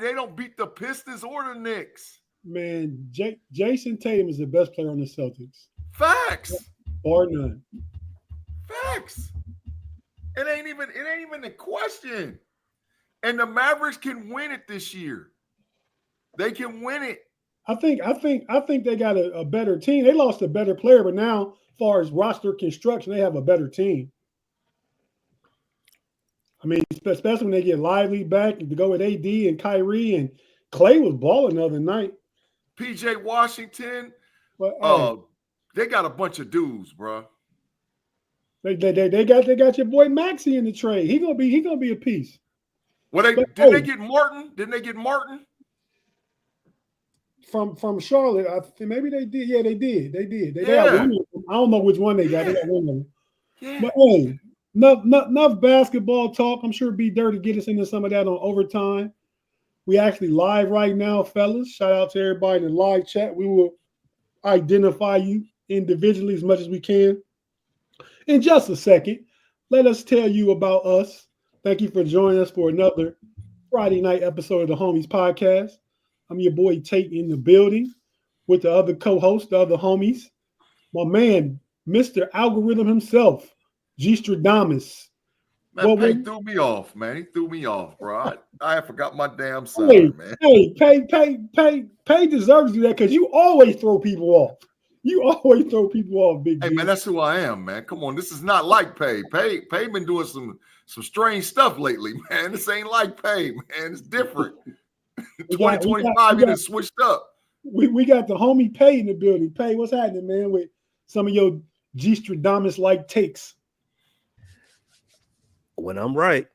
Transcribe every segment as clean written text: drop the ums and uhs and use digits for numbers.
they don't beat the Pistons or the Knicks. Man, Jason Tatum is the best player on the Celtics. Facts. Bar none. Facts. It ain't even a question. And the Mavericks can win it this year. They can win it. I think they got a better team. They lost a better player, but now, as far as roster construction, they have a better team. I mean, especially when they get Lively back to go with AD and Kyrie, and Clay was balling the other night. PJ Washington, but they got a bunch of dudes, bro. They got your boy Maxey in the trade. He gonna be a piece. Well, didn't they get Martin? Didn't they get Martin from Charlotte? I think maybe they did. Yeah, they did. They Yeah. got one of them. I don't know which one they got. They got one of them. Yeah. But hey, enough basketball talk. I'm sure B-Dirt to get us into some of that on overtime. We actually live right now, fellas. Shout out to everybody in the live chat. We will identify you individually as much as we can. In just a second, let us tell you about us. Thank you for joining us for another Friday night episode of the Homies Podcast. I'm your boy Tate in the building with the other co-hosts, the other homies. My man, Mr. Algorithm himself, G Stradamus. Man, Pay threw me off, man. He threw me off, bro. I forgot my damn son, man. Hey, Pay deserves to do that because you always throw people off. You always throw people off, Big Hey, G. man, that's who I am, man. Come on, this is not like Pay. Pay been doing some strange stuff lately, man. This ain't like Pay, man. It's different. 2025, he done switched up. We got the homie Pay in the building. Pay, what's happening, man, with some of your G Stradamus-like takes? When I'm right,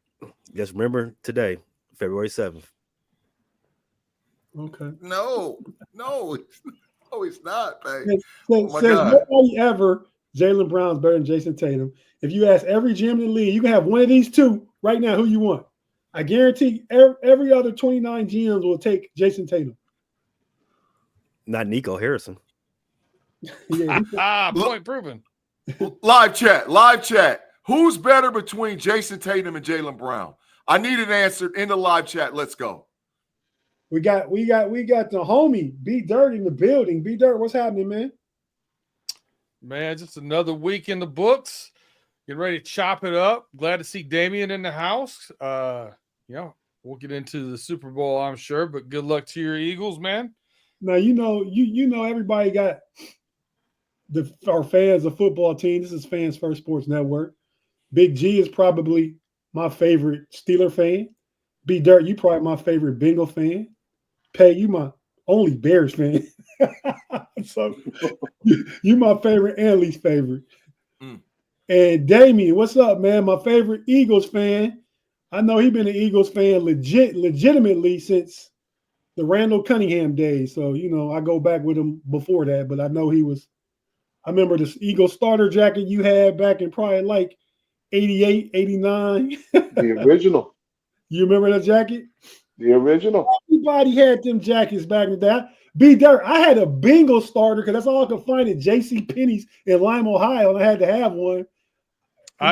just remember today, February 7th. Okay. No, it's not, Pay. Says nobody ever Jaylen Brown's better than Jason Tatum. If you ask every GM in the league, you can have one of these two right now. Who you want? I guarantee every other 29 GMs will take Jason Tatum. Not Nico Harrison. Point proven. Live chat. Who's better between Jason Tatum and Jaylen Brown? I need an answer in the live chat. Let's go. We got the homie B-Dirt in the building. B-Dirt, what's happening, man? Man, just another week in the books. Getting ready to chop it up. Glad to see Damian in the house. We'll get into the Super Bowl, I'm sure, but good luck to your Eagles, man. Now you know everybody got our fans of football team. This is Fans First Sports Network. Big G is probably my favorite Steeler fan. B-Dirt, you probably my favorite Bengal fan. Pay, you my only Bears fan. So you my favorite and least favorite. And Damien, what's up, man? My favorite Eagles fan. I know he's been an Eagles fan legitimately since the Randall Cunningham days. So, I go back with him before that, but I know I remember this Eagles starter jacket you had back in probably like 88, 89. The original. You remember that jacket? The original. Everybody had them jackets back in the day. B-Dirt, I had a Bengals starter because that's all I could find at J.C. Penney's in Lime, Ohio, and I had to have one.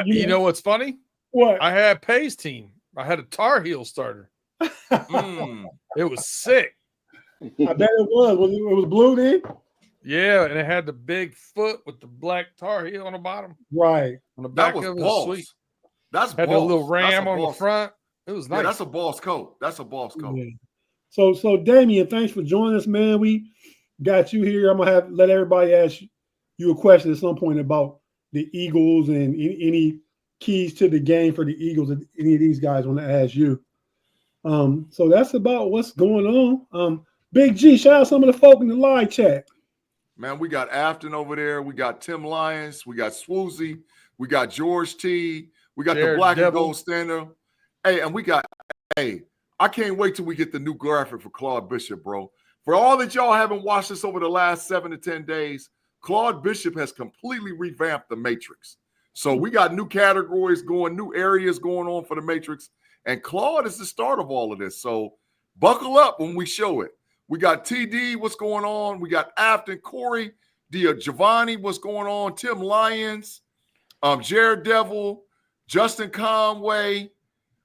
You know what's funny? What? I had Pay's team. I had a Tar Heel starter. It was sick. I bet it was. It was blue then? Yeah, and it had the big foot with the black Tar Heel on the bottom. Right. On the back of it was sweet. That's had a little ram on the front. It was nice. Yeah, that's a boss coat. Yeah. So Damien, thanks for joining us, man. We got you here. I'm gonna let everybody ask you a question at some point about the Eagles and any keys to the game for the Eagles that any of these guys want to ask you. So that's about what's going on. Big G, shout out some of the folk in the live chat. Man, we got Afton over there. We got Tim Lyons. We got Swoozy. We got George T. We got the Black and Gold Standard. Hey, and I can't wait till we get the new graphic for Claude Bishop, bro. For all that y'all haven't watched this over the last 7 to 10 days, Claude Bishop has completely revamped the Matrix. So we got new categories going, new areas going on for the Matrix. And Claude is the start of all of this. So buckle up when we show it. We got TD, what's going on? We got Afton, Corey, Giovanni, what's going on? Tim Lyons, Jared Devil, Justin Conway.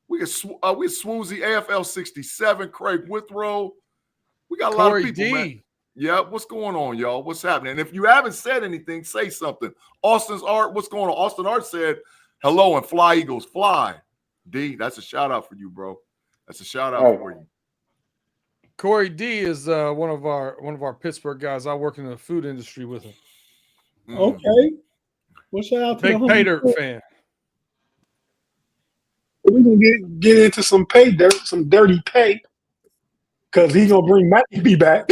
We got Swoozy, AFL 67, Craig Withrow. We got a lot of Corey people, man. D. Yeah, what's going on, y'all? What's happening? And if you haven't said anything, say something. Austin's Art, what's going on? Austin Art said, hello and fly Eagles, fly. D, that's a shout out for you, bro. That's a shout out for you. Corey D is one of our Pittsburgh guys. I work in the food industry with him. Okay. Well, shout out to Big the pay dirt fan. We're gonna get into some pay dirt, some dirty pay, because he's gonna bring Matty B back.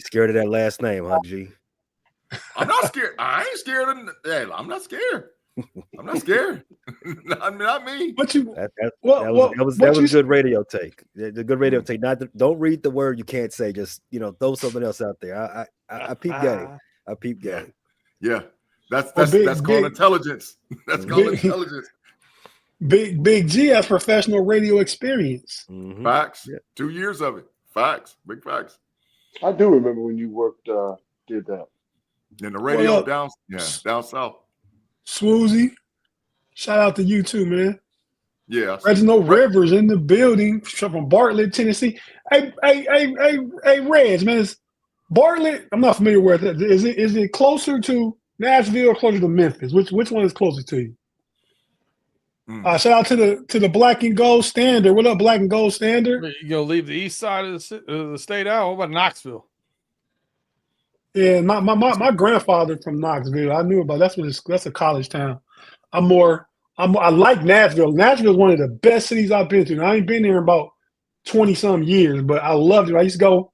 Scared of that last name, huh, G? I'm not scared. I ain't scared of I'm not scared. I'm not scared. not me. What you? That was a good radio take. The good radio take. Don't read the word you can't say. Just throw something else out there. I peep game. I peep game. Yeah, that's called intelligence. That's called intelligence. Big G has professional radio experience. Mm-hmm. Facts. Yeah. 2 years of it. Facts. Big facts. I do remember when you did that. In the radio down south. Swoozy, shout out to you too, man. Yeah. Reginald Rivers in the building from Bartlett, Tennessee. Hey, Reg, man, is Bartlett? I'm not familiar with it. Is it closer to Nashville or closer to Memphis? Which one is closer to you? Shout out to the Black and Gold Standard. What up, Black and Gold Standard? You gonna leave the east side of the state out? What about Knoxville? Yeah, my grandfather from Knoxville. I knew about that's a college town. I like Nashville. Nashville is one of the best cities I've been to. I ain't been there in about 20-some years, but I loved it. I used to go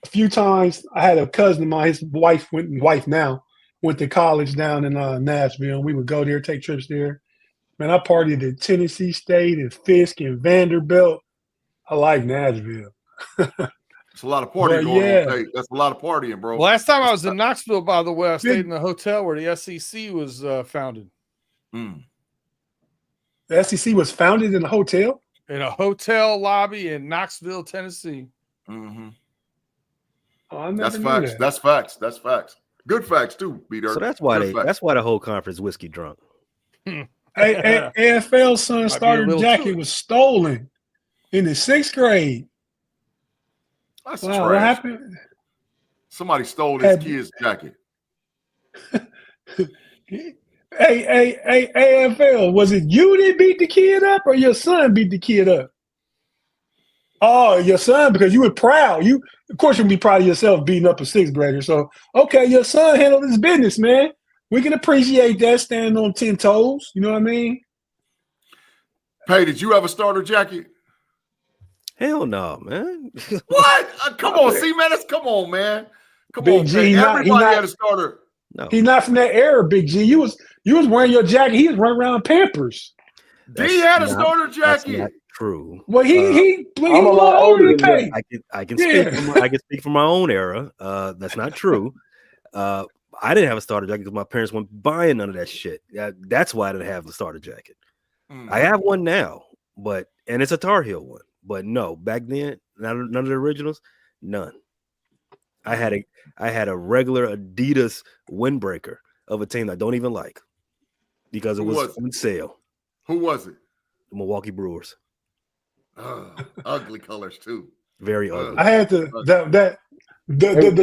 a few times. I had a cousin of mine, his wife went to college down in Nashville, and we would go there, take trips there. Man, I partied at Tennessee State and Fisk and Vanderbilt. I like Nashville. It's a lot of partying going on. Hey, that's a lot of partying, bro. Last time I was in Knoxville, by the way, I stayed in the hotel where the SEC was founded. The SEC was founded in a hotel? In a hotel lobby in Knoxville, Tennessee. Mm-hmm. Oh, that's facts. That. That's facts. That's facts. Good facts too, B-Dirt. So that's why the whole conference whiskey drunk. AFL son starter jacket was stolen in the 6th grade. That's trash. What happened? Somebody stole his kid's jacket. Hey, AFL, was it you that beat the kid up or your son beat the kid up? Oh, your son, because you were proud. Of course, you'll be proud of yourself beating up a 6th grader. So, okay, your son handled his business, man. We can appreciate that, standing on 10 toes. You know what I mean? Hey, did you have a starter jacket? Hell no, man. What? Come on, see, man. Come on, man. Come Big on, G, man. Everybody had a starter. No. He's not from that era, Big G. You was wearing your jacket. He was running around Pampers. He had a starter jacket. That's not true. Well, he I'm a lot older than that. I can speak from my own era. That's not true. I didn't have a starter jacket because my parents weren't buying none of that shit. That's why I didn't have the starter jacket. I have one now, and it's a Tar Heel one. But no, back then, none of the originals, none. I had a regular Adidas windbreaker of a team I don't even like because it was on sale. Who was it? The Milwaukee Brewers. Ugly colors too. Very ugly. I had the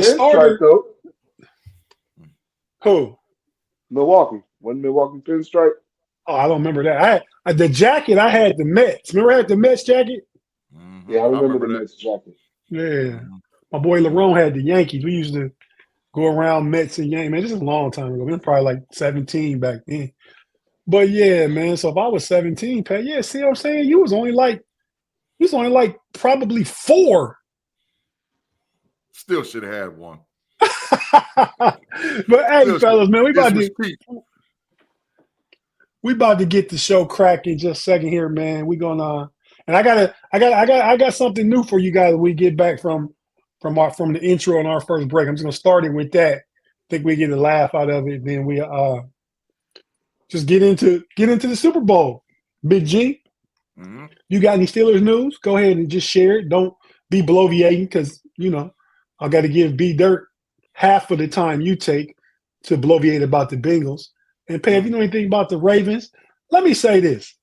starter. Though. Who? Milwaukee. One Milwaukee pinstripe. Oh, I don't remember that. The jacket. I had the Mets. Remember I had the Mets jacket? Mm-hmm. Yeah, I remember the Mets jacket. Yeah. Mm-hmm. My boy Lerone had the Yankees. We used to go around Mets and Yankees. Man, this is a long time ago. We were probably like 17 back then. But yeah, man. So if I was 17, Pat, yeah, see what I'm saying? You was only like probably 4. Still should have had one. But hey, fellas, man, we about to get the show cracking in just a second here, man. We gonna and I got something new for you guys when we get back from the intro and our first break. I'm just gonna start it with that. I think we get a laugh out of it. Then we just get into the Super Bowl. Big G, You got any Steelers news? Go ahead and just share it. Don't be bloviating because I got to give B-Dirt half of the time you take to bloviate about the Bengals. And Pay, if you know anything about the Ravens, let me say this.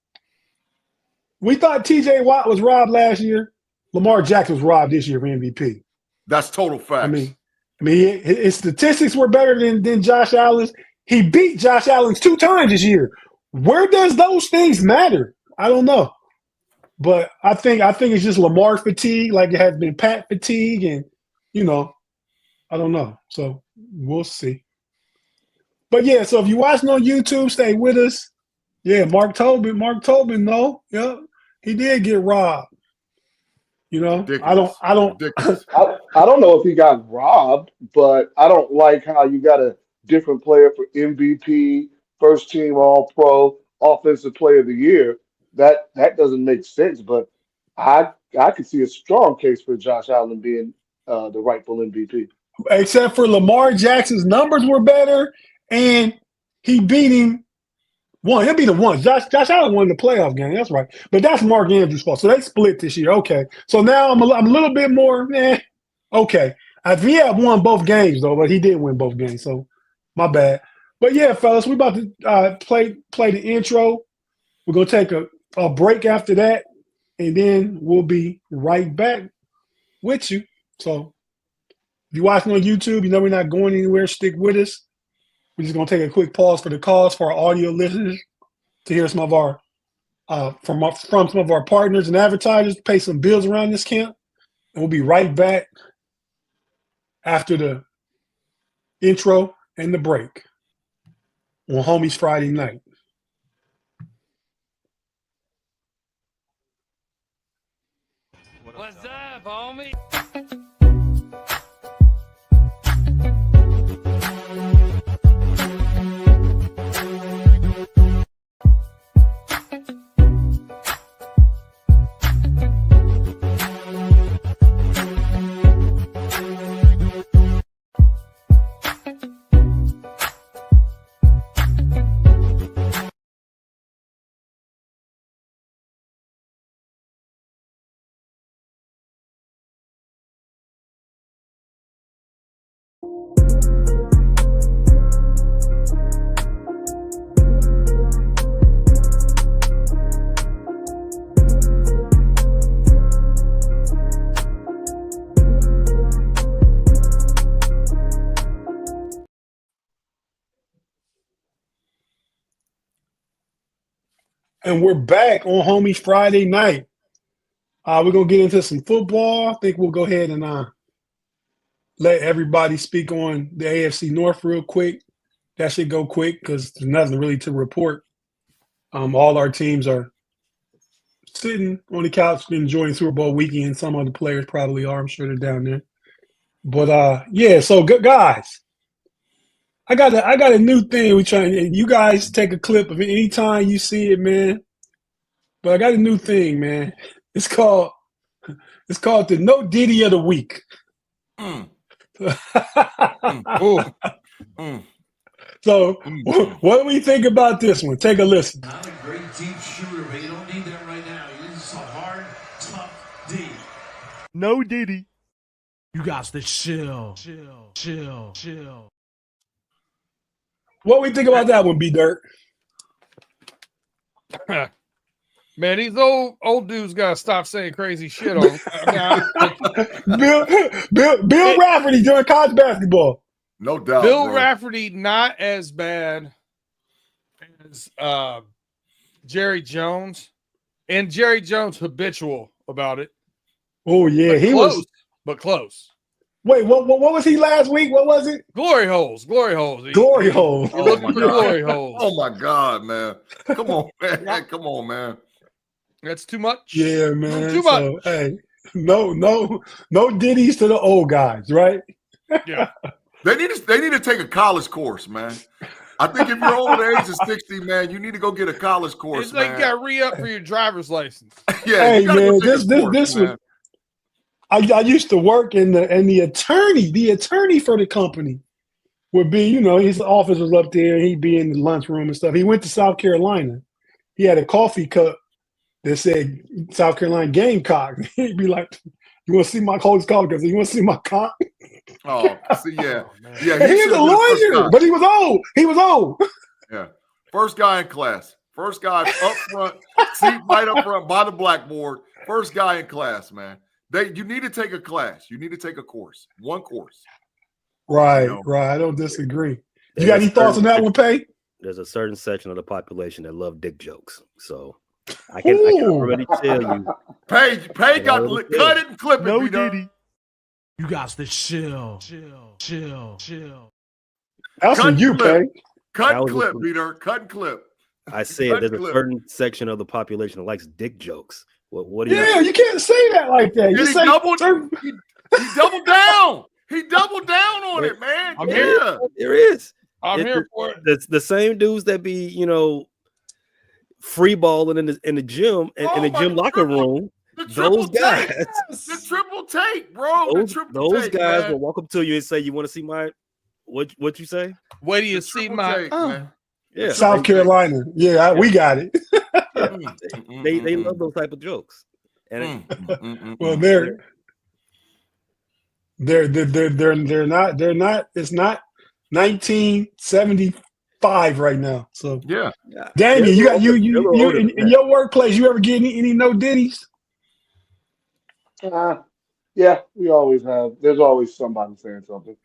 We thought T.J. Watt was robbed last year. Lamar Jackson was robbed this year for MVP. That's total facts. I mean, his statistics were better than Josh Allen's. He beat Josh Allen 2 times this year. Where does those things matter? I don't know. But I think it's just Lamar fatigue, like it has been Pat fatigue, and I don't know. So we'll see. But yeah, so if you're watching on YouTube, stay with us. Yeah, Mark Tobin, no. Yeah, he did get robbed. Ridiculous. I don't Ridiculous. I don't know if he got robbed, but I don't like how you got a different player for MVP, first team All Pro, Offensive Player of the Year. That doesn't make sense. But I could see a strong case for Josh Allen being the rightful MVP. Except for Lamar Jackson's numbers were better, and he beat him one. He beat him once. Josh Allen won the playoff game. That's right. But that's Mark Andrews' fault. So they split this year. Okay. So now I'm a little bit more, okay. He had won both games, though, but he did win both games. So my bad. But yeah, fellas, we're about to play the intro. We're going to take a break after that, and then we'll be right back with you. So if you're watching on YouTube, we're not going anywhere. Stick with us. We're just going to take a quick pause for the cause for our audio listeners to hear some of our from some of our partners and advertisers, pay some bills around this camp, and we'll be right back after the intro and the break on Homies Friday night. What's up, homie? And we're back on Homies Friday night. We're going to get into some football. I think we'll go ahead and let everybody speak on the AFC North real quick. That should go quick because there's nothing really to report. All our teams are sitting on the couch enjoying Super Bowl weekend. Some of the players probably are. I'm sure they're down there. But, yeah, so good guys. I got a new thing. We trying. You guys take a clip of it anytime you see it, man. But I got a new thing, man. It's called the No Diddy of the Week. So, what do we think about this one? Take a listen. Not a great deep shooter, but you don't need that right now. You need some hard, tough D. No Diddy. You got to chill. What do we think about that one, B-Dirt? Man, these old dudes gotta stop saying crazy shit on. Bill Rafferty doing college basketball. No doubt. Bill bro. Rafferty not as bad as Jerry Jones, and Jerry Jones habitual about it. Oh yeah, he was, but close. Wait, what was he last week? What was it? Glory holes. Glory holes. You're looking for glory holes. Oh my God, man! Come on, man! Come on, man! That's too much. Yeah, man. Too much. Hey, no Diddies to the old guys, right? Yeah. They need to take a college course, man. I think if you're over the age of 60, man, you need to go get a college course, It's like man. you got to re-up for your driver's license. Yeah, hey, you gotta man, go take a course, this man. was. I used to work in the attorney for the company would be, his office was up there. He'd be in the lunchroom and stuff. He went to South Carolina. He had a coffee cup that said South Carolina Gamecock. He'd be like, "You want to see my coach call? Because you want to see my cock?" Oh, see, yeah. He was a lawyer, but he was old. Yeah, first guy in class. First guy up front, seat right up front by the blackboard. First guy in class, man. You need to take a class. You need to take a course. One course. Right, You know? right. I don't disagree. You got any thoughts on that one, Pay? There's a certain section of the population that love dick jokes. So I can already tell you. Pay got cut it and clip it. No Diddy. You got to chill. That's for you, Pay. Cut and clip, Peter. Cut and clip. I said there's a certain section of the population that likes dick jokes. What do you? Yeah, you can't say that like that. You he say doubled down. He doubled down on it, man. There is. I'm here for it. The same dudes that be, free balling in the gym in the gym locker room. Those guys, the triple tape, bro. Those guys will walk up to you and say, "You want to see my what you say? Wait till you see my yeah, South Carolina. Yeah, we got it. They love those type of jokes, and well, they're not. It's not 1975 right now. So yeah. Damien, you in your workplace, you ever get any no ditties? Yeah, we always have. There's always somebody saying something.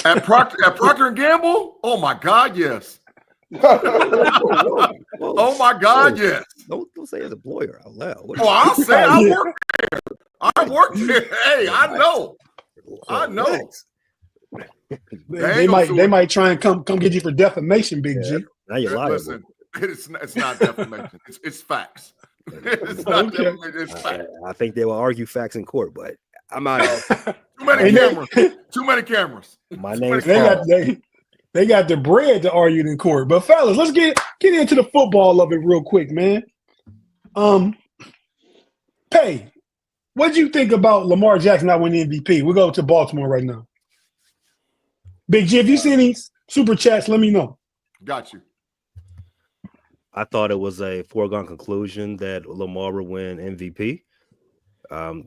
At Procter & Gamble? Oh, my God, yes. Oh, my God, yes. Don't say as a lawyer out loud. Oh, I'll say I work there. I work there. Hey, I know. They might try and come get you for defamation, Big G. Now you're liable. Listen, it's not defamation. It's facts. It's not defamation. It's facts. I think they will argue facts in court, but I'm out of it. Too many cameras. My name's they got the bread to argue in court. But fellas, let's get into the football of it real quick, man. Pay, what do you think about Lamar Jackson not winning MVP? We'll go to Baltimore right now. Big G, if you see any super chats, let me know. Got you. I thought it was a foregone conclusion that Lamar would win MVP.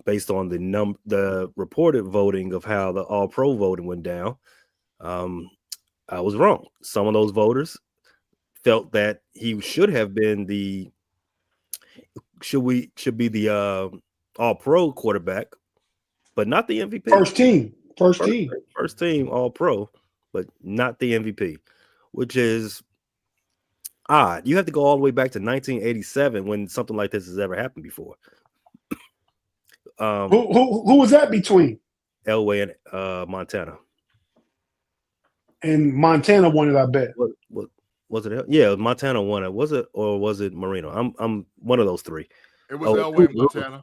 Based on the reported voting of how the All-Pro voting went down, I was wrong. Some of those voters felt that he should have been should be the All-Pro quarterback, but not the MVP. First team All-Pro, but not the MVP, which is odd. You have to go all the way back to 1987 when something like this has ever happened before. Who was that between? Elway and Montana. And Montana won it, I bet. What was it? Yeah, Montana won it. Was it Marino? I'm one of those three. It was Elway and Montana.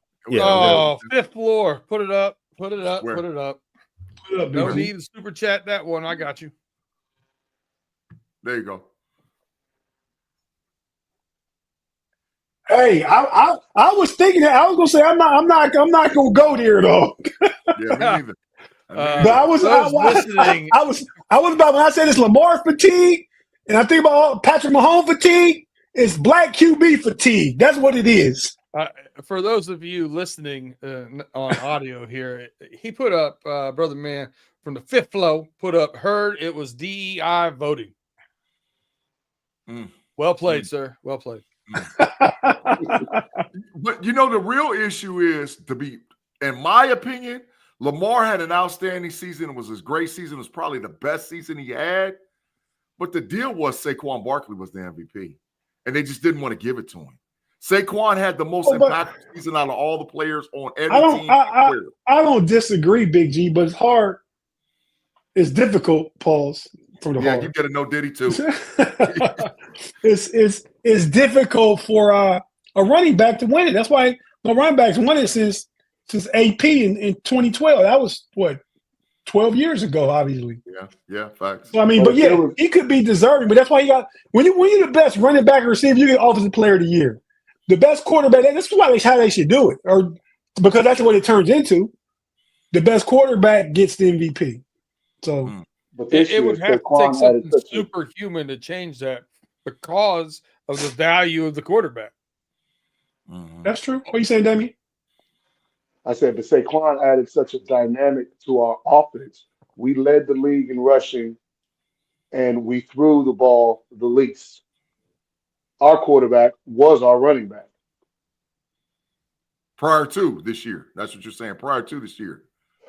Fifth floor. Put it up. Put it up. Where? Put it up. Put it up, No need to super chat that one. I got you. There you go. Hey, I was thinking that I was gonna say I'm not gonna go there though. Yeah, me neither. But I was listening. I was about when I said it's Lamar fatigue, and I think about Patrick Mahomes fatigue. It's black QB fatigue. That's what it is. For those of you listening on audio here, he put up, brother man from the fifth flow, heard it was DEI voting. Well played, sir. Well played. But the real issue is in my opinion, Lamar had an outstanding season. It was his great season. It was probably the best season he had. But the deal was Saquon Barkley was the MVP, and they just didn't want to give it to him. Saquon had the most impactful season out of all the players on every team. I don't disagree, Big G, but it's hard. It's difficult, pause. You get a no Diddy too. It's difficult for a running back to win it. That's why no running backs won it since AP in 2012. That was 12 years ago, obviously. Yeah, facts. So, I mean, he could be deserving, but that's why when you're the best running back or receiver, you get Offensive Player of the Year. The best quarterback, that's how they should do it, or because that's what it turns into. The best quarterback gets the MVP. So. But it would have to take something superhuman to change that because of the value of the quarterback. That's true. What are you saying, Damien? I said, but Saquon added such a dynamic to our offense. We led the league in rushing, and we threw the ball the least. our quarterback was our running back. Prior to this year. That's what you're saying. Prior to this year.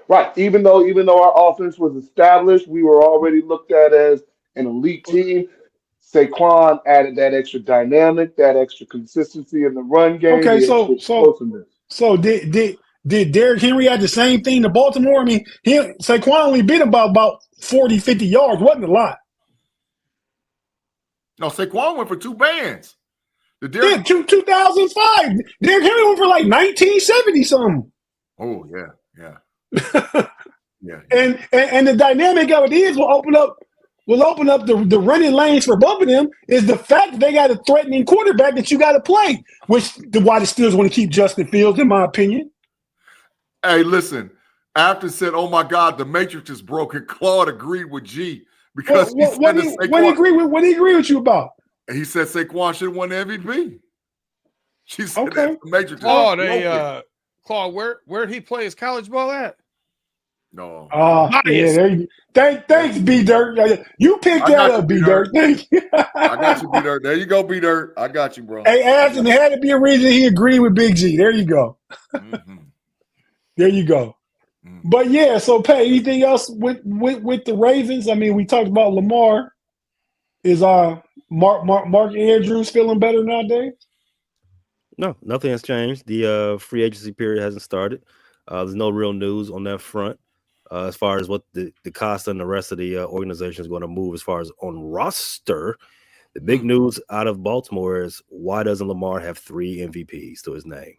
Right. Even though our offense was established, we were already looked at as an elite team. Saquon added that extra dynamic, that extra consistency in the run game. Okay, so did Derrick Henry have the same thing to Baltimore? I mean, Saquon only beat him about 40, 50 yards. Wasn't a lot. No, Saquon went for 2 bands. Yeah, 2005. Derrick Henry went for like 1970 something. Oh yeah. Yeah. And the dynamic of it is will open up the running lanes for both of them is the fact that they got a threatening quarterback that you got to play, which the why the Steelers want to keep Justin Fields, in my opinion. Hey, listen, Afton said, "Oh my God, the Matrix is broken." Claude agreed with G because what did he agree with you about? He said Saquon should have won the MVP. She said Okay. that the Matrix. Claude, where did he play his college ball at? No. Yeah, there you go. Thanks, B-Dirt. You picked that up, B-Dirt. Thank you. I got you, B-Dirt. There you go, B-Dirt. I got you, bro. Hey, Ashton, there had to be a reason he agreed with Big G. There you go. Mm-hmm. There you go. Mm-hmm. But yeah, so Pay, anything else with the Ravens? I mean, we talked about Lamar. Is Mark Andrews feeling better nowadays? No, nothing has changed. The free agency period hasn't started. There's no real news on that front as far as what the cost and the rest of the organization is going to move as far as on roster. The big news out of Baltimore is why doesn't Lamar have 3 MVPs to his name?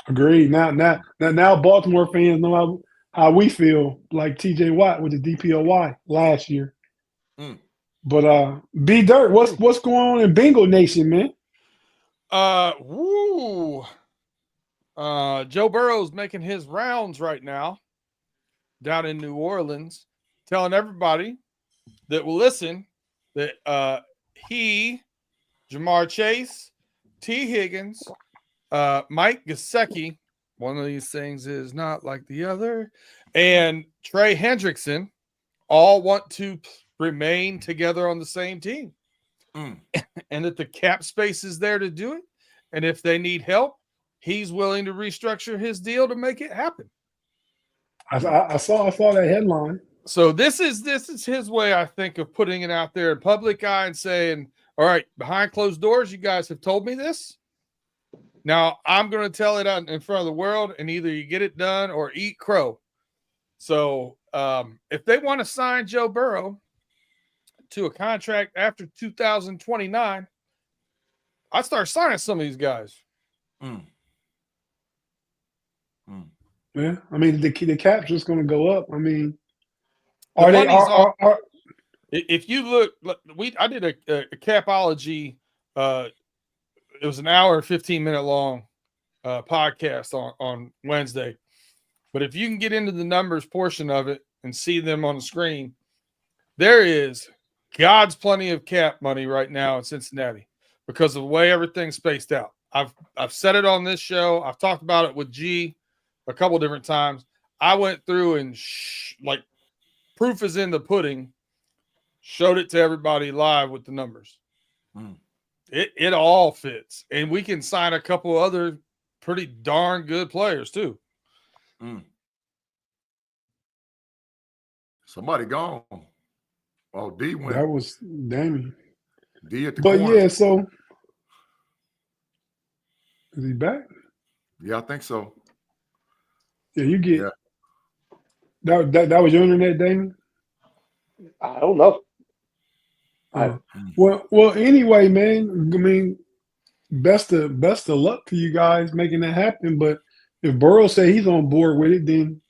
Agreed. Now Baltimore fans know how we feel like TJ Watt with the DPOY last year. But B-Dirt, what's going on in Bengal Nation, man? Joe Burrow's making his rounds right now down in New Orleans, telling everybody that will listen that he, Jamar Chase, T. Higgins, Mike Gesicki, one of these things is not like the other, and Trey Hendrickson all want to remain together on the same team. And that the cap space is there to do it. And if they need help, he's willing to restructure his deal to make it happen. I saw that headline. So this is his way, I think, of putting it out there in public eye and saying, all right, behind closed doors, you guys have told me this. Now I'm going to tell it out in front of the world, and either you get it done or eat crow. So if they want to sign Joe Burrow to a contract after 2029, I'd start signing some of these guys. Yeah, I mean the cap's just going to go up. I mean, if you look, I did a capology. It was an hour and 15-minute long podcast on Wednesday. But if you can get into the numbers portion of it and see them on the screen, there is God's plenty of cap money right now in Cincinnati because of the way everything's spaced out. I've said it on this show. I've talked about it with G a couple different times. I went through and like proof is in the pudding, showed it to everybody live with the numbers. It all fits. And we can sign a couple other pretty darn good players too. Somebody gone. Oh, D went. That was Damien. D at the corner. Yeah, so is he back? Yeah, I think so. Yeah, you get that was your internet, Damien? I don't know. Well, anyway, man. I mean, best of luck to you guys making that happen. But if Burrow say he's on board with it, then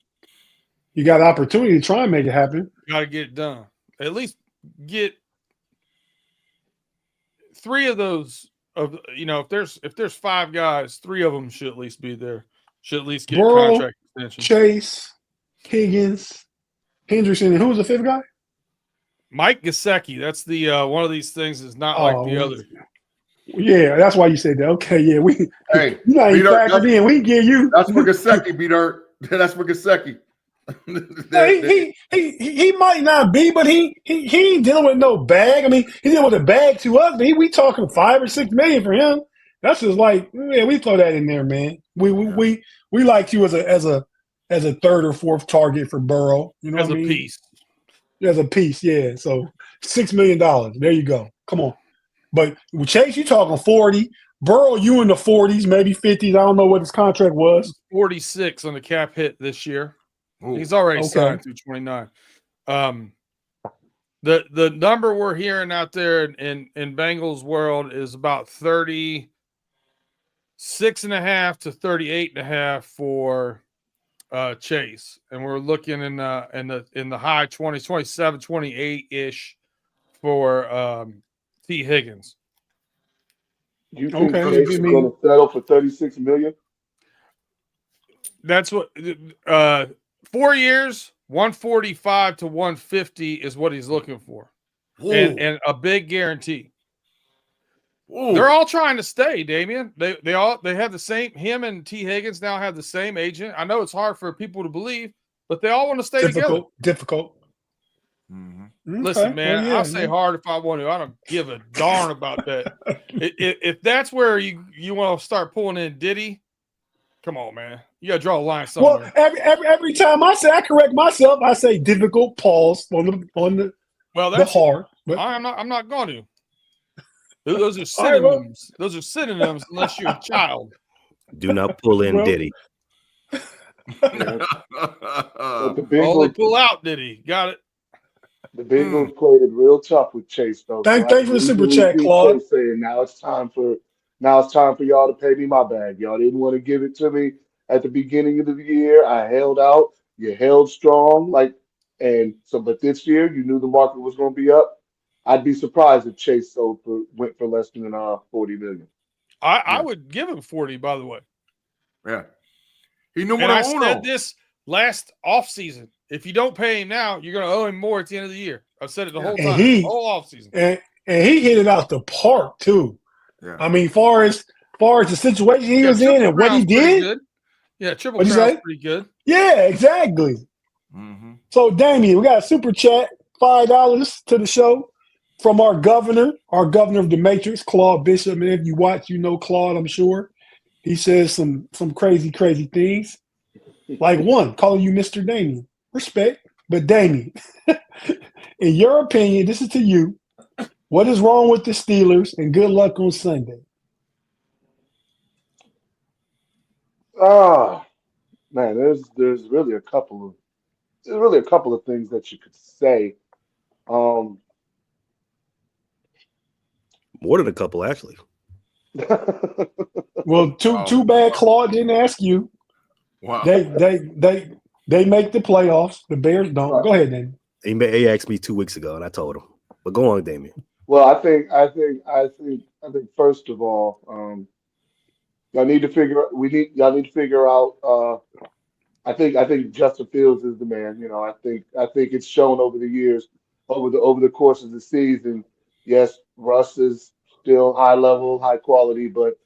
you got an opportunity to try and make it happen. Got to get it done. At least get 3 of those. If there's 5 guys, 3 of them should at least be there. Should at least get Burrow, a contract extension. Chase, Higgins, Hendrickson, and who was the 5th guy? Mike Gesicki. That's the one of these things is not like the other. Yeah, that's why you said that. Okay, yeah, Hey, you not even factored in. We can give you. That's for Gesicki, B-Dirt. That's for Gesicki. He might not be, but he ain't dealing with no bag. I mean, he's dealing with a bag to us. But we talking 5 or 6 million for him. That's just like, yeah, we throw that in there, man. We like you as a third or fourth target for Burrow. You know as what I a mean? piece. As a piece, yeah. So $6 million. There you go. Come on. But with Chase, you talking 40. Burrow, you in the 40s, maybe 50s. I don't know what his contract was. 46 on the cap hit this year. Ooh, He's already okay. signed through 29. The number we're hearing out there in Bengals world is about 36.5 to 38.5 for Chase, and we're looking in the high 20s, 27, 28-ish for T. Higgins. You think Okay, Chase is going to settle for $36 million? That's what 4 years, 145 to 150 is what he's looking for, and a big guarantee. Ooh. They're all trying to stay, Damian. They have the same. Him and T. Higgins now have the same agent. I know it's hard for people to believe, but they all want to stay together. Difficult. Mm-hmm. Listen, man, well, yeah, I'll say hard if I want to. I don't give a darn about that. If that's where you want to start pulling in Diddy, come on, man. You got to draw a line somewhere. Well, every time I correct myself, I say difficult. Pause on the hard. But I'm not going to. Those are synonyms. Those are synonyms unless you're a child. Do not pull in Diddy. Only pull out Diddy. Got it. The Bengals played it real tough with Chase, though. Thanks for the super chat, Claude. Saying now it's time for y'all to pay me my bag. Y'all didn't want to give it to me at the beginning of the year. I held out. You held strong, but this year you knew the market was going to be up. I'd be surprised if Chase went for less than $40 million. I would give him 40, by the way. Yeah. He knew what I said this last offseason. If you don't pay him now, you're going to owe him more at the end of the year. I've said it the whole time, the whole offseason. And he hit it out the park, too. Yeah. I mean, far as the situation he was in and what he did. Good. Yeah, Triple Crown's pretty good. Yeah, exactly. Mm-hmm. So, Damien, we got a super chat, $5 to the show from our governor of the Matrix, Claude Bishop. And if you watch, you know Claude, I'm sure. He says some crazy, crazy things. Like one, calling you Mr. Damien. Respect. But Damien, in your opinion, this is to you. What is wrong with the Steelers? And good luck on Sunday. Man, there's really a couple of things that you could say. More than a couple, actually. Well, too bad Claude didn't ask you. Wow. They make the playoffs. The Bears don't. Right. Go ahead, Damien. He asked me 2 weeks ago, and I told him. But go on, Damien. Well, I think first of all, y'all need to figure out. I think Justin Fields is the man. You know, I think it's shown over the years, over the course of the season. Yes, Russ is still high level, high quality, but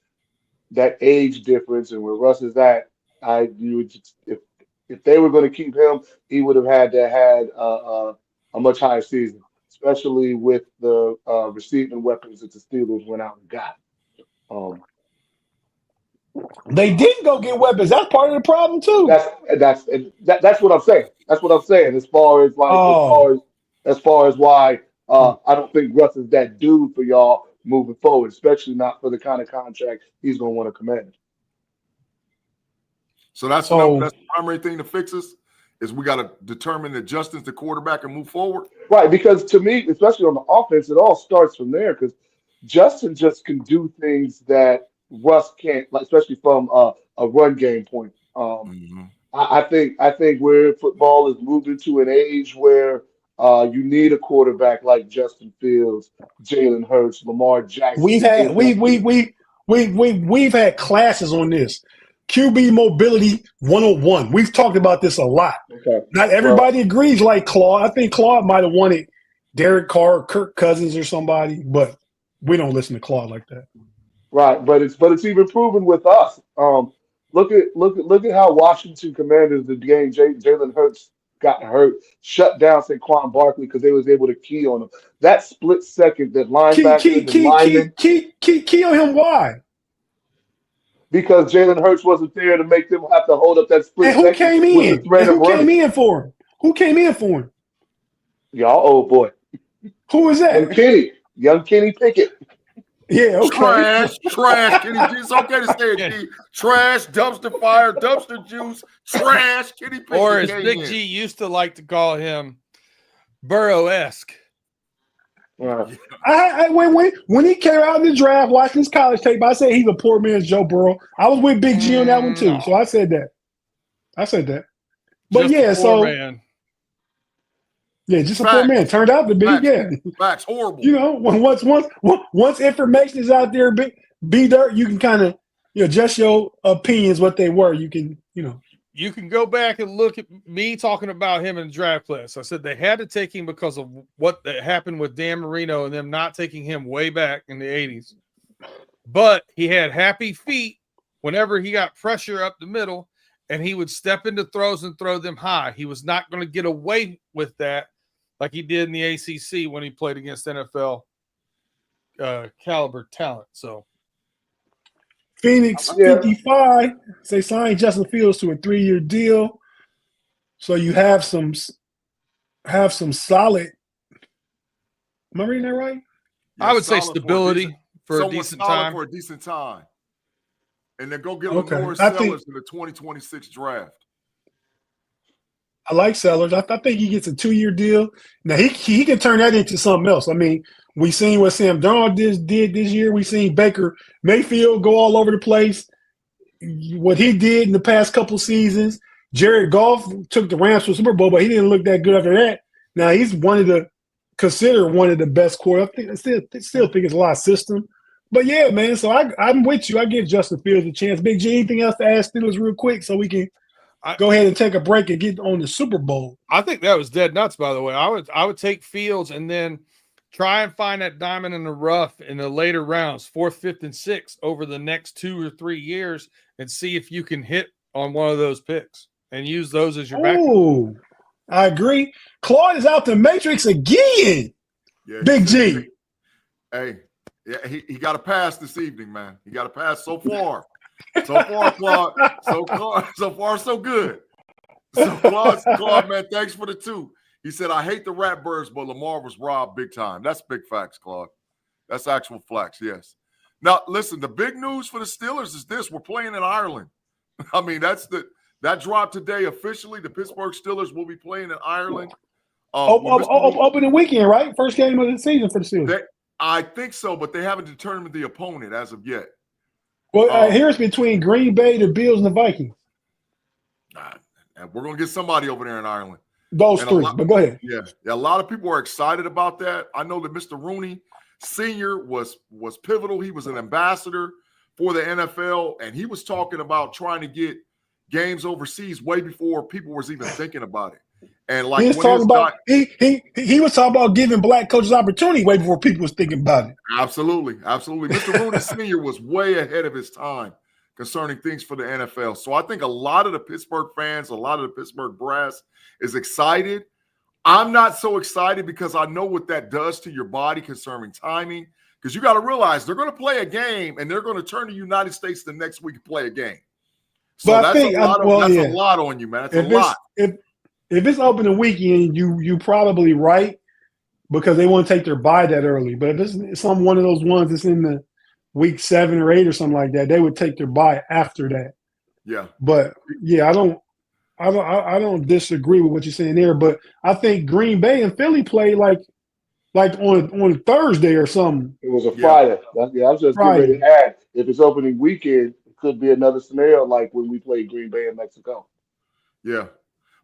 that age difference and where Russ is at, if they were going to keep him, he would have had a much higher season, especially with the receiving weapons that the Steelers went out and got. They didn't go get weapons. That's part of the problem too. That's what I'm saying. That's what I'm saying. As far as why I don't think Russ is that dude for y'all moving forward, especially not for the kind of contract he's going to want to command. So that's the primary thing to fix us is we got to determine that Justin's the quarterback and move forward. Right, because to me, especially on the offense, it all starts from there because Justin just can do things that Russ can't, like especially from a run game point. I think where football is moving to an age where you need a quarterback like Justin Fields, Jalen Hurts, Lamar Jackson. We've had classes on this. QB mobility 101. We've talked about this a lot. Okay. Not everybody agrees like Claude. I think Claude might have wanted Derek Carr, Kirk Cousins, or somebody, but we don't listen to Claude like that. Right, but it's even proven with us. Look at how Washington Commanders, the game Jalen Hurts got hurt, shut down Saquon Barkley because they was able to key on him. That split second, that linebackers and linemen, Key on him. Why? because Jalen Hurts wasn't there to make them have to hold up that split And who second came with the in? threat And of who came running. in for him? Who came in for him? Y'all, oh boy, Who is that? young Kenny Pickett. Yeah, okay. Trash, Kenny G. It's okay to say it, G. Trash, dumpster fire, dumpster juice, trash, Kenny Pickett. Or as Big G used to like to call him, Burrow-esque. When he came out in the draft, watching his college tape, I said he's a poor man's Joe Burrow. I was with Big G on that one too, so I said that. But Just yeah, a poor man. Yeah, just a poor man. Turned out to be, Facts, horrible. You know, once information is out there, B-Dirt, you can kind of adjust your opinions what they were. You can, You can go back and look at me talking about him in the draft class. I said they had to take him because of what happened with Dan Marino and them not taking him way back in the 80s. But he had happy feet whenever he got pressure up the middle, and he would step into throws and throw them high. He was not going to get away with that like he did in the ACC when he played against NFL caliber talent. So Phoenix 55, they signed Justin Fields to a 3-year deal. So you have some solid. Am I reading that right? Yeah, I would say stability for a decent time. For a decent time. And then go get Lamar I think Sellers in the 2026 draft. I like Sellers. I think he gets a 2-year deal. Now he can turn that into something else. I mean, we seen what Sam Darnold did this year. We seen Baker Mayfield go all over the place. What he did in the past couple seasons. Jared Goff took the Rams to the Super Bowl, but he didn't look that good after that. Now he's considered one of the best quarterbacks. I still think it's a lot of system. But yeah, man. So I'm with you. I give Justin Fields a chance. Big G, anything else to ask Steelers real quick so we can go ahead and take a break and get on the Super Bowl? I think that was dead nuts, by the way. I would take Fields and then try and find that diamond in the rough in the later rounds, 4th, 5th, and 6th over the next 2 or 3 years and see if you can hit on one of those picks and use those as your backup. Oh, I agree. Claude is out the Matrix again. Yeah, Big G. Hey, yeah, he got a pass this evening, man. He got a pass so far. So far, Claude. So far, so good. So Claude, man, thanks for the 2. He said, I hate the Ratbirds, but Lamar was robbed big time. That's big facts, Claude. That's actual facts, yes. Now, listen, the big news for the Steelers is this. We're playing in Ireland. I mean, that dropped today officially. The Pittsburgh Steelers will be playing in Ireland. Opening weekend, right? First game of the season for the Steelers. I think so, but they haven't determined the opponent as of yet. Well, here's between Green Bay, the Bills, and the Vikings. And we're going to get somebody over there in Ireland. Those three, but go ahead. Yeah, a lot of people are excited about that. I know that Mr. Rooney Sr. was pivotal. He was an ambassador for the NFL, and he was talking about trying to get games overseas way before people was even thinking about it. And like he was talking about giving black coaches opportunity way before people was thinking about it. Absolutely. Mr. Rooney Sr. was way ahead of his time concerning things for the NFL. So I think a lot of the Pittsburgh fans, a lot of the Pittsburgh brass is excited. I'm not so excited because I know what that does to your body concerning timing. Because you got to realize they're going to play a game and they're going to turn to the United States the next week and play a game. So that's a lot on you, man. That's a lot. If it's opening weekend, you probably right because they want to take their bye that early. But if it's one of those ones that's in the week 7 or 8 or something like that, they would take their bye after that. Yeah. But yeah, I don't disagree with what you're saying there. But I think Green Bay and Philly play like on Thursday or something. It was a Friday. I was just getting ready to add. If it's opening weekend, it could be another scenario like when we played Green Bay in Mexico. Yeah.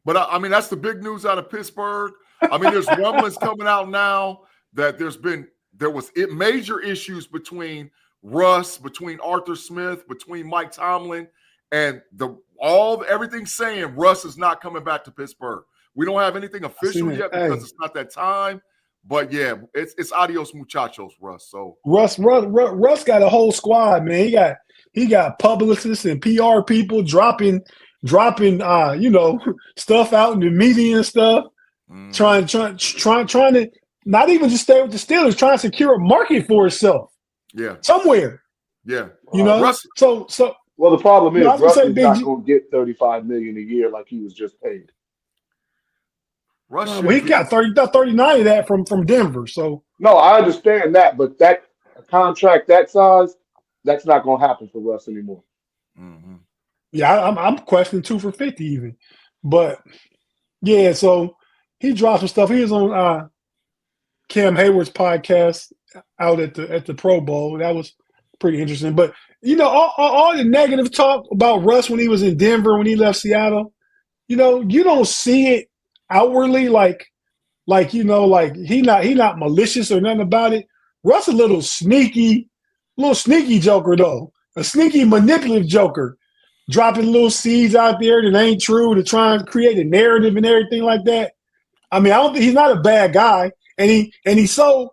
But, I mean, that's the big news out of Pittsburgh. I mean, there's rumblings coming out now that there was major issues between Russ, between Arthur Smith, between Mike Tomlin, and everything's saying Russ is not coming back to Pittsburgh. We don't have anything official yet because it's not that time. But, yeah, it's adios muchachos, Russ. So Russ got a whole squad, man. he got publicists and PR people dropping stuff out in the media and stuff, trying to not even just stay with the Steelers, trying to secure a market for itself. Yeah. Somewhere. Yeah. So well, the problem is Russell's not G- going to get $35 million a year like he was just paid. he got 39 of that from Denver. So no, I understand that, but a contract that size, that's not going to happen for Russ anymore. Mm-hmm. Yeah, I'm questioning 2 for $50 even, but yeah. So he dropped some stuff. He was on Cam Hayward's podcast out at the Pro Bowl. That was pretty interesting. But all the negative talk about Russ when he was in Denver, when he left Seattle, you don't see it outwardly like he not malicious or nothing about it. Russ a little sneaky joker though, a sneaky manipulative joker, dropping little seeds out there that ain't true to try and create a narrative and everything like that. I mean, I don't think he's not a bad guy, and he's so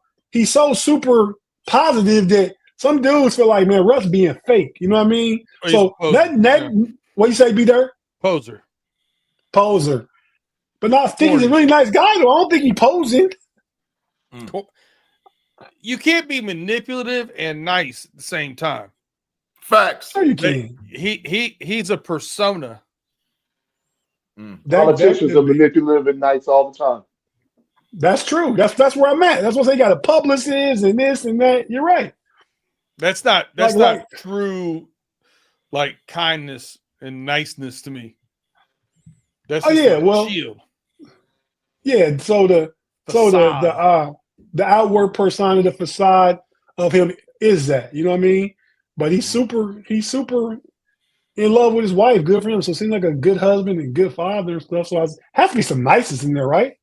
super positive that some dudes feel like, man, Russ being fake. You know what I mean? So what you say, B-Dirt? Poser. But I think he's a really nice guy, though. I don't think he's posing. You can't be manipulative and nice at the same time. Facts. Sure you can. He's a persona. Politicians are manipulative and nice all the time. That's true. That's where I'm at. That's what they got a publicist and this and that. You're right. That's not true, like kindness and niceness to me. That's shield. Yeah. So the outward persona, the facade of him is that. You know what I mean? But he's super in love with his wife. Good for him. So it seems like a good husband and good father and stuff. So has to be some niceness in there, right?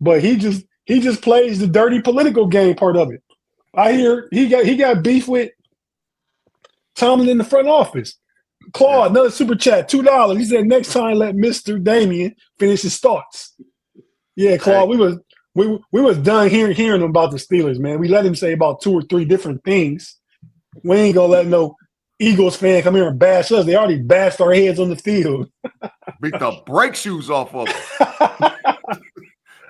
But he just plays the dirty political game part of it. I hear he got beef with Tomlin in the front office. Claude, another super chat, $2. He said next time let Mr. Damien finish his thoughts. Yeah, Claude, we was done hearing about the Steelers, man. We let him say about 2 or 3 different things. We ain't gonna let no Eagles fan come here and bash us. They already bashed our heads on the field. Beat the brake shoes off of us.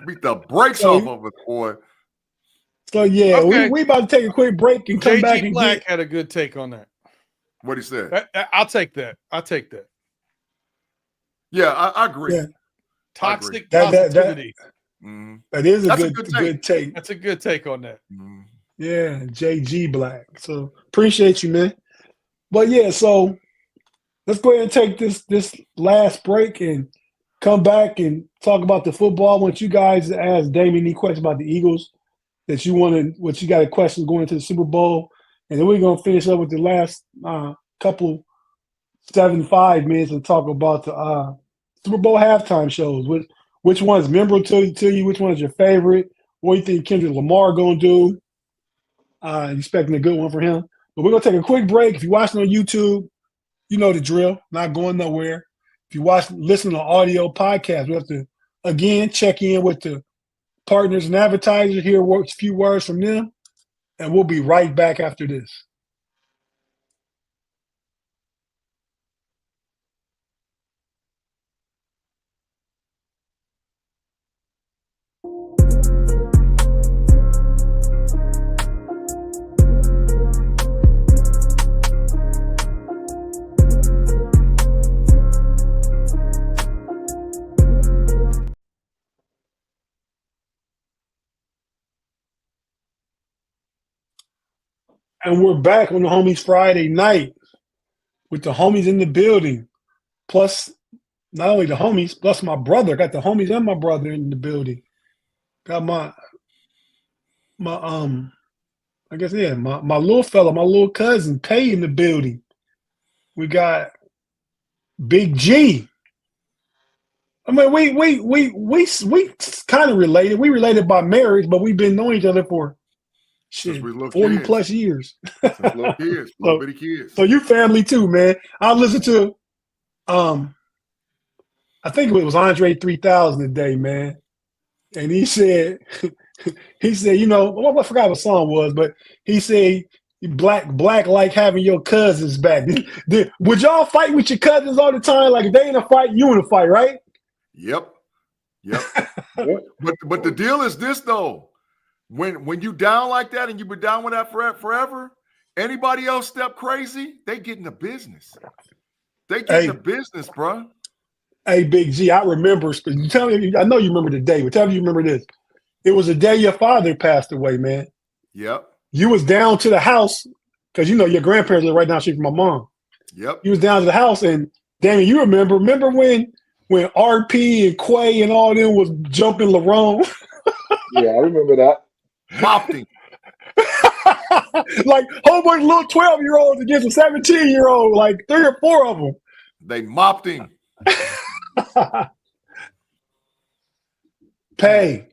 Beat the brakes off of us, boy. So yeah, okay. we about to take a quick break and come back. And Black had a good take on that. What he said. I'll take that. Yeah, I agree. Yeah. Toxic positivity. That is a good take. That's a good take on that. Yeah, JG Black. So appreciate you, man. But yeah, so let's go ahead and take this last break and come back and talk about the football. I want you guys to ask Damien any questions about the Eagles that you got a question going into the Super Bowl. And then we're going to finish up with the last couple 7-5 minutes and talk about the Super Bowl halftime shows. Which one's memorable to you? Which one is your favorite? What do you think Kendrick Lamar going to do? Expecting a good one for him. But we're going to take a quick break. If you're watching on YouTube, you know the drill. Not going nowhere. If you listen to audio podcast, we have to, again, check in with the partners and advertisers, hear a few words from them, and we'll be right back after this. And we're back on the Homies Friday night with the homies in the building. Plus, not only the homies, plus my brother. Got the homies and my brother in the building. Got my little fella, my little cousin, Pay in the building. We got Big G. I mean, we kind of related. We related by marriage, but we've been knowing each other for 40 plus years. Little kids, little bitty kids. So you family too, man. I listened to I think it was Andre 3000 today, man. And he said, I forgot what song it was, but he said Black like having your cousins back. Would y'all fight with your cousins all the time? Like if they in a fight, you in a fight, right? Yep. But the deal is this though. When you down like that and you've been down with that forever, anybody else step crazy, they get in the business. They get in the business, bro. Hey, Big G, I remember. You tell me. I know you remember the day, but tell me you remember this. It was the day your father passed away, man. Yep. You was down to the house because you know your grandparents live right down the street from my mom. Yep. You was down to the house, and Danny, you remember when RP and Quay and all them was jumping LaRone? Yeah, I remember that. Mopped him. Like whole bunch of little 12-year-olds against a 17-year-old, like 3 or 4 of them. They mopped him. Pay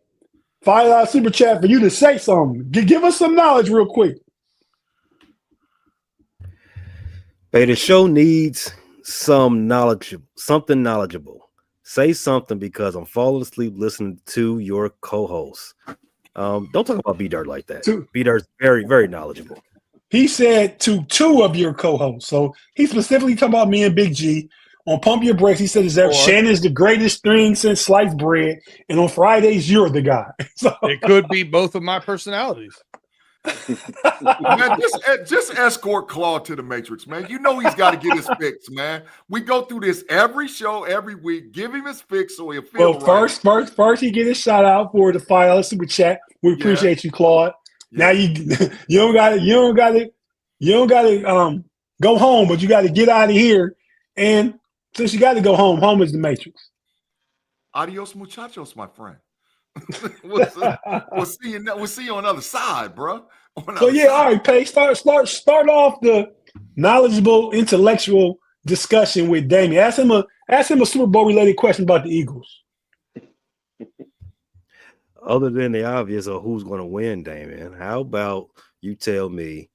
$5 super chat for you to say something. Give us some knowledge real quick. Hey, the show needs something knowledgeable. Say something because I'm falling asleep listening to your co-host. Don't talk about B-Dirt like that. B-Dirt's very, very knowledgeable. He said to 2 of your co-hosts. So he specifically talking about me and Big G. On Pump Your Brakes, he said that Shannon's the greatest thing since sliced bread. And on Fridays, you're the guy. So it could be both of my personalities. Man, just escort Claude to the Matrix, man. You know he's got to get his fix, man. We go through this every show, every week. Give him his fix so he'll feel right. First, he get his shout out for the $5 super chat. We appreciate you, Claude. Yeah. Now you don't got to go home, but you got to get out of here. And since you got to go home, home is the Matrix. Adios, muchachos, my friend. we'll see you on the other side, bro. All right, Pay. Start off the knowledgeable, intellectual discussion with Damien. Ask him a Super Bowl related question about the Eagles. Other than the obvious of who's going to win, Damien, how about you tell me,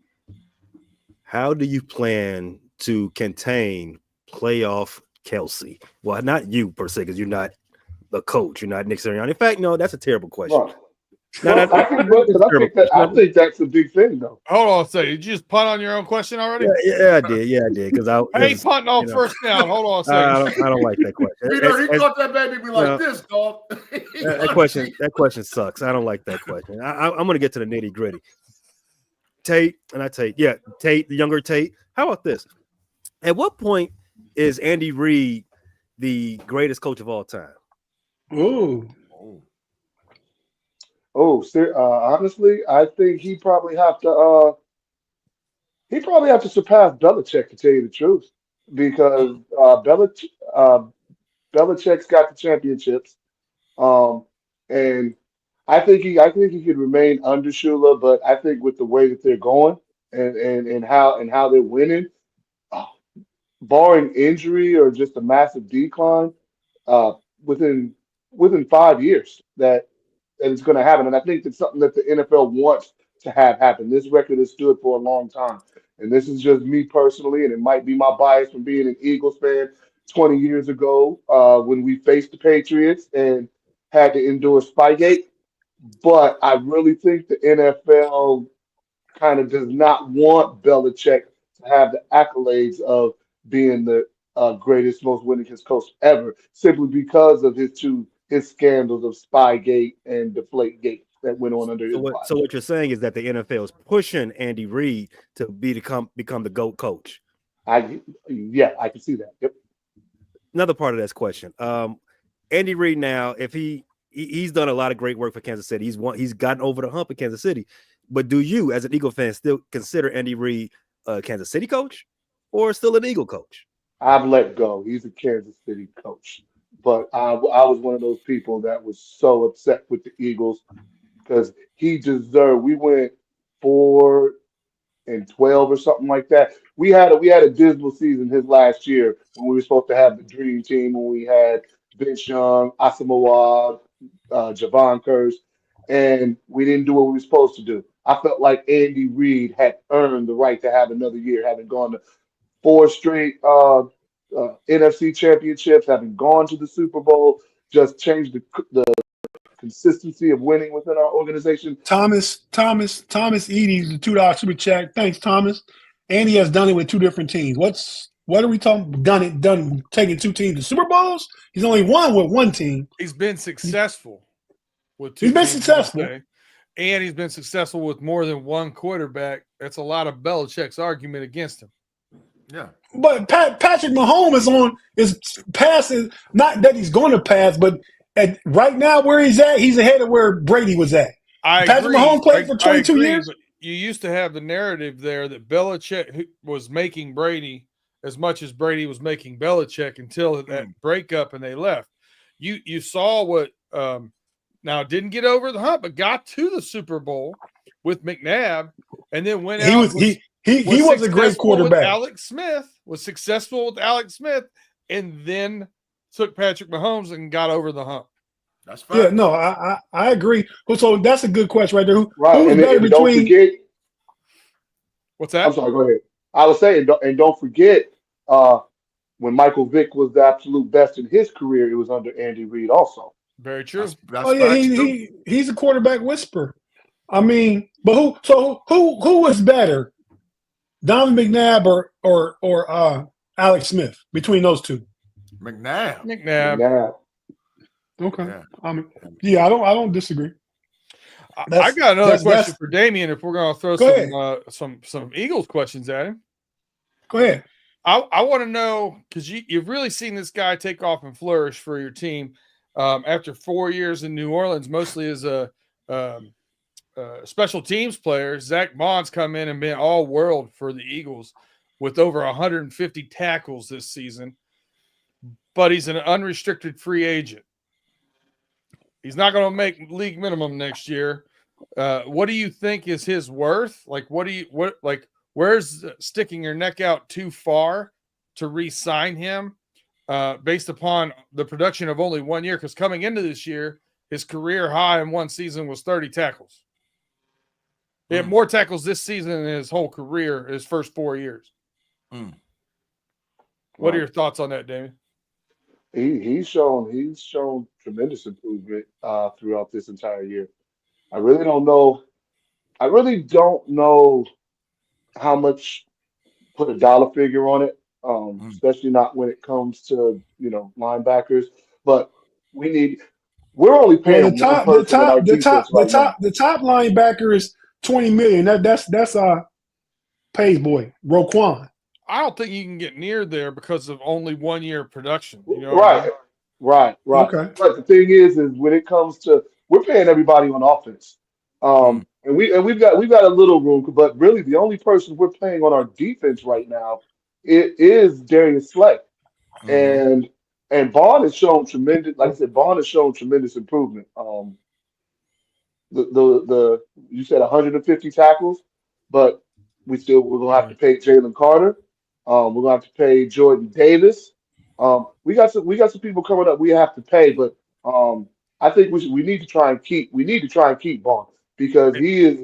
how do you plan to contain playoff Kelsey? Well, not you per se, because you're not the coach. You're not Nick Sirianni. In fact, no, that's a terrible question. Right. I think that's a big thing, though. Hold on a second. Did you just punt on your own question already? Yeah, I did. Because I ain't punting on first down. Hold on a second. I don't like that question. He caught that baby be like this, dog. That question sucks. I don't like that question. I'm going to get to the nitty gritty. Tate, the younger Tate. How about this? At what point is Andy Reid the greatest coach of all time? Honestly, I think he probably have to surpass Belichick, to tell you the truth, because Belichick's got the championships, and I think he could remain under Shula, but I think with the way that they're going and how they're winning, barring injury or just a massive decline, within 5 years that it's going to happen. And I think it's something that the NFL wants to have happen. This record has stood for a long time. And this is just me personally, and it might be my bias from being an Eagles fan 20 years ago when we faced the Patriots and had to endure Spygate. But I really think the NFL kind of does not want Belichick to have the accolades of being the greatest, most winningest coach ever, simply because of his scandals of Spygate and Deflategate that went on under his watch. So what you're saying is that the NFL is pushing Andy Reid to become the GOAT coach. I can see that. Yep. Another part of this question. Andy Reid now, if he's done a lot of great work for Kansas City. He's gotten over the hump in Kansas City. But do you, as an Eagle fan, still consider Andy Reid a Kansas City coach or still an Eagle coach? I've let go. He's a Kansas City coach. But I was one of those people that was so upset with the Eagles because he deserved. We went 4-12 or something like that. We had a dismal season his last year when we were supposed to have the dream team, when we had Vince Young, Asamoah, Javon Curse, and we didn't do what we were supposed to do. I felt like Andy Reid had earned the right to have another year, having gone to 4 straight NFC championships, having gone to the Super Bowl, just changed the consistency of winning within our organization. Thomas Edie's the $2 super chat. Thanks, Thomas. And he has done it with two different teams. What are we talking? Done taking two teams to Super Bowls? He's only won with one team. He's been successful with two He's been teams, successful. and he's been successful with more than one quarterback. That's a lot of Belichick's argument against him. Yeah. But Patrick Mahomes is passing. Not that he's going to pass, but right now where he's at, he's ahead of where Brady was at. Patrick Mahomes played for 22 years. But you used to have the narrative there that Belichick was making Brady as much as Brady was making Belichick until that breakup and they left. You saw what now didn't get over the hump, but got to the Super Bowl with McNabb, and then went out. He was a great quarterback. Was successful with Alex Smith, and then took Patrick Mahomes and got over the hump. That's fine. Yeah, no, I agree. So that's a good question right there. Who's and better between? Don't forget, what's that? I'm sorry. Go ahead. I was saying, don't forget, when Michael Vick was the absolute best in his career, it was under Andy Reid also. Very true. He's a quarterback whisperer. I mean, but who is better, Donovan McNabb or Alex Smith between those two? McNabb. Okay. Yeah. I don't disagree. I got another question for Damian. If we're going to throw some Eagles questions at him, go ahead. I want to know, because you've really seen this guy take off and flourish for your team after 4 years in New Orleans, mostly as a special teams player. Zach Bond's come in and been all world for the Eagles with over 150 tackles this season, but he's an unrestricted free agent. He's not going to make league minimum next year. What do you think is his worth? Like, where's sticking your neck out too far to re-sign him based upon the production of only 1 year? Because coming into this year, his career high in one season was 30 tackles. He had more tackles this season than his whole career, his first 4 years. What are your thoughts on that, Damien? He's shown tremendous improvement throughout this entire year. I really don't know how much put a dollar figure on it, especially not when it comes to linebackers. But we're only paying the top linebacker is $20 million. That's Pay's boy, Roquan. I don't think you can get near there because of only 1 year production. Right. Okay. But the thing is when it comes to, we're paying everybody on offense, and we've got a little room, but really the only person we're paying on our defense right now is Darius Slay, and Bond has shown tremendous. Like I said, Bond has shown tremendous improvement. You said 150 tackles, but we're gonna have to pay Jalen Carter. We're gonna have to pay Jordan Davis. We got some people coming up we have to pay, but I think we need to try and keep Bond, because he is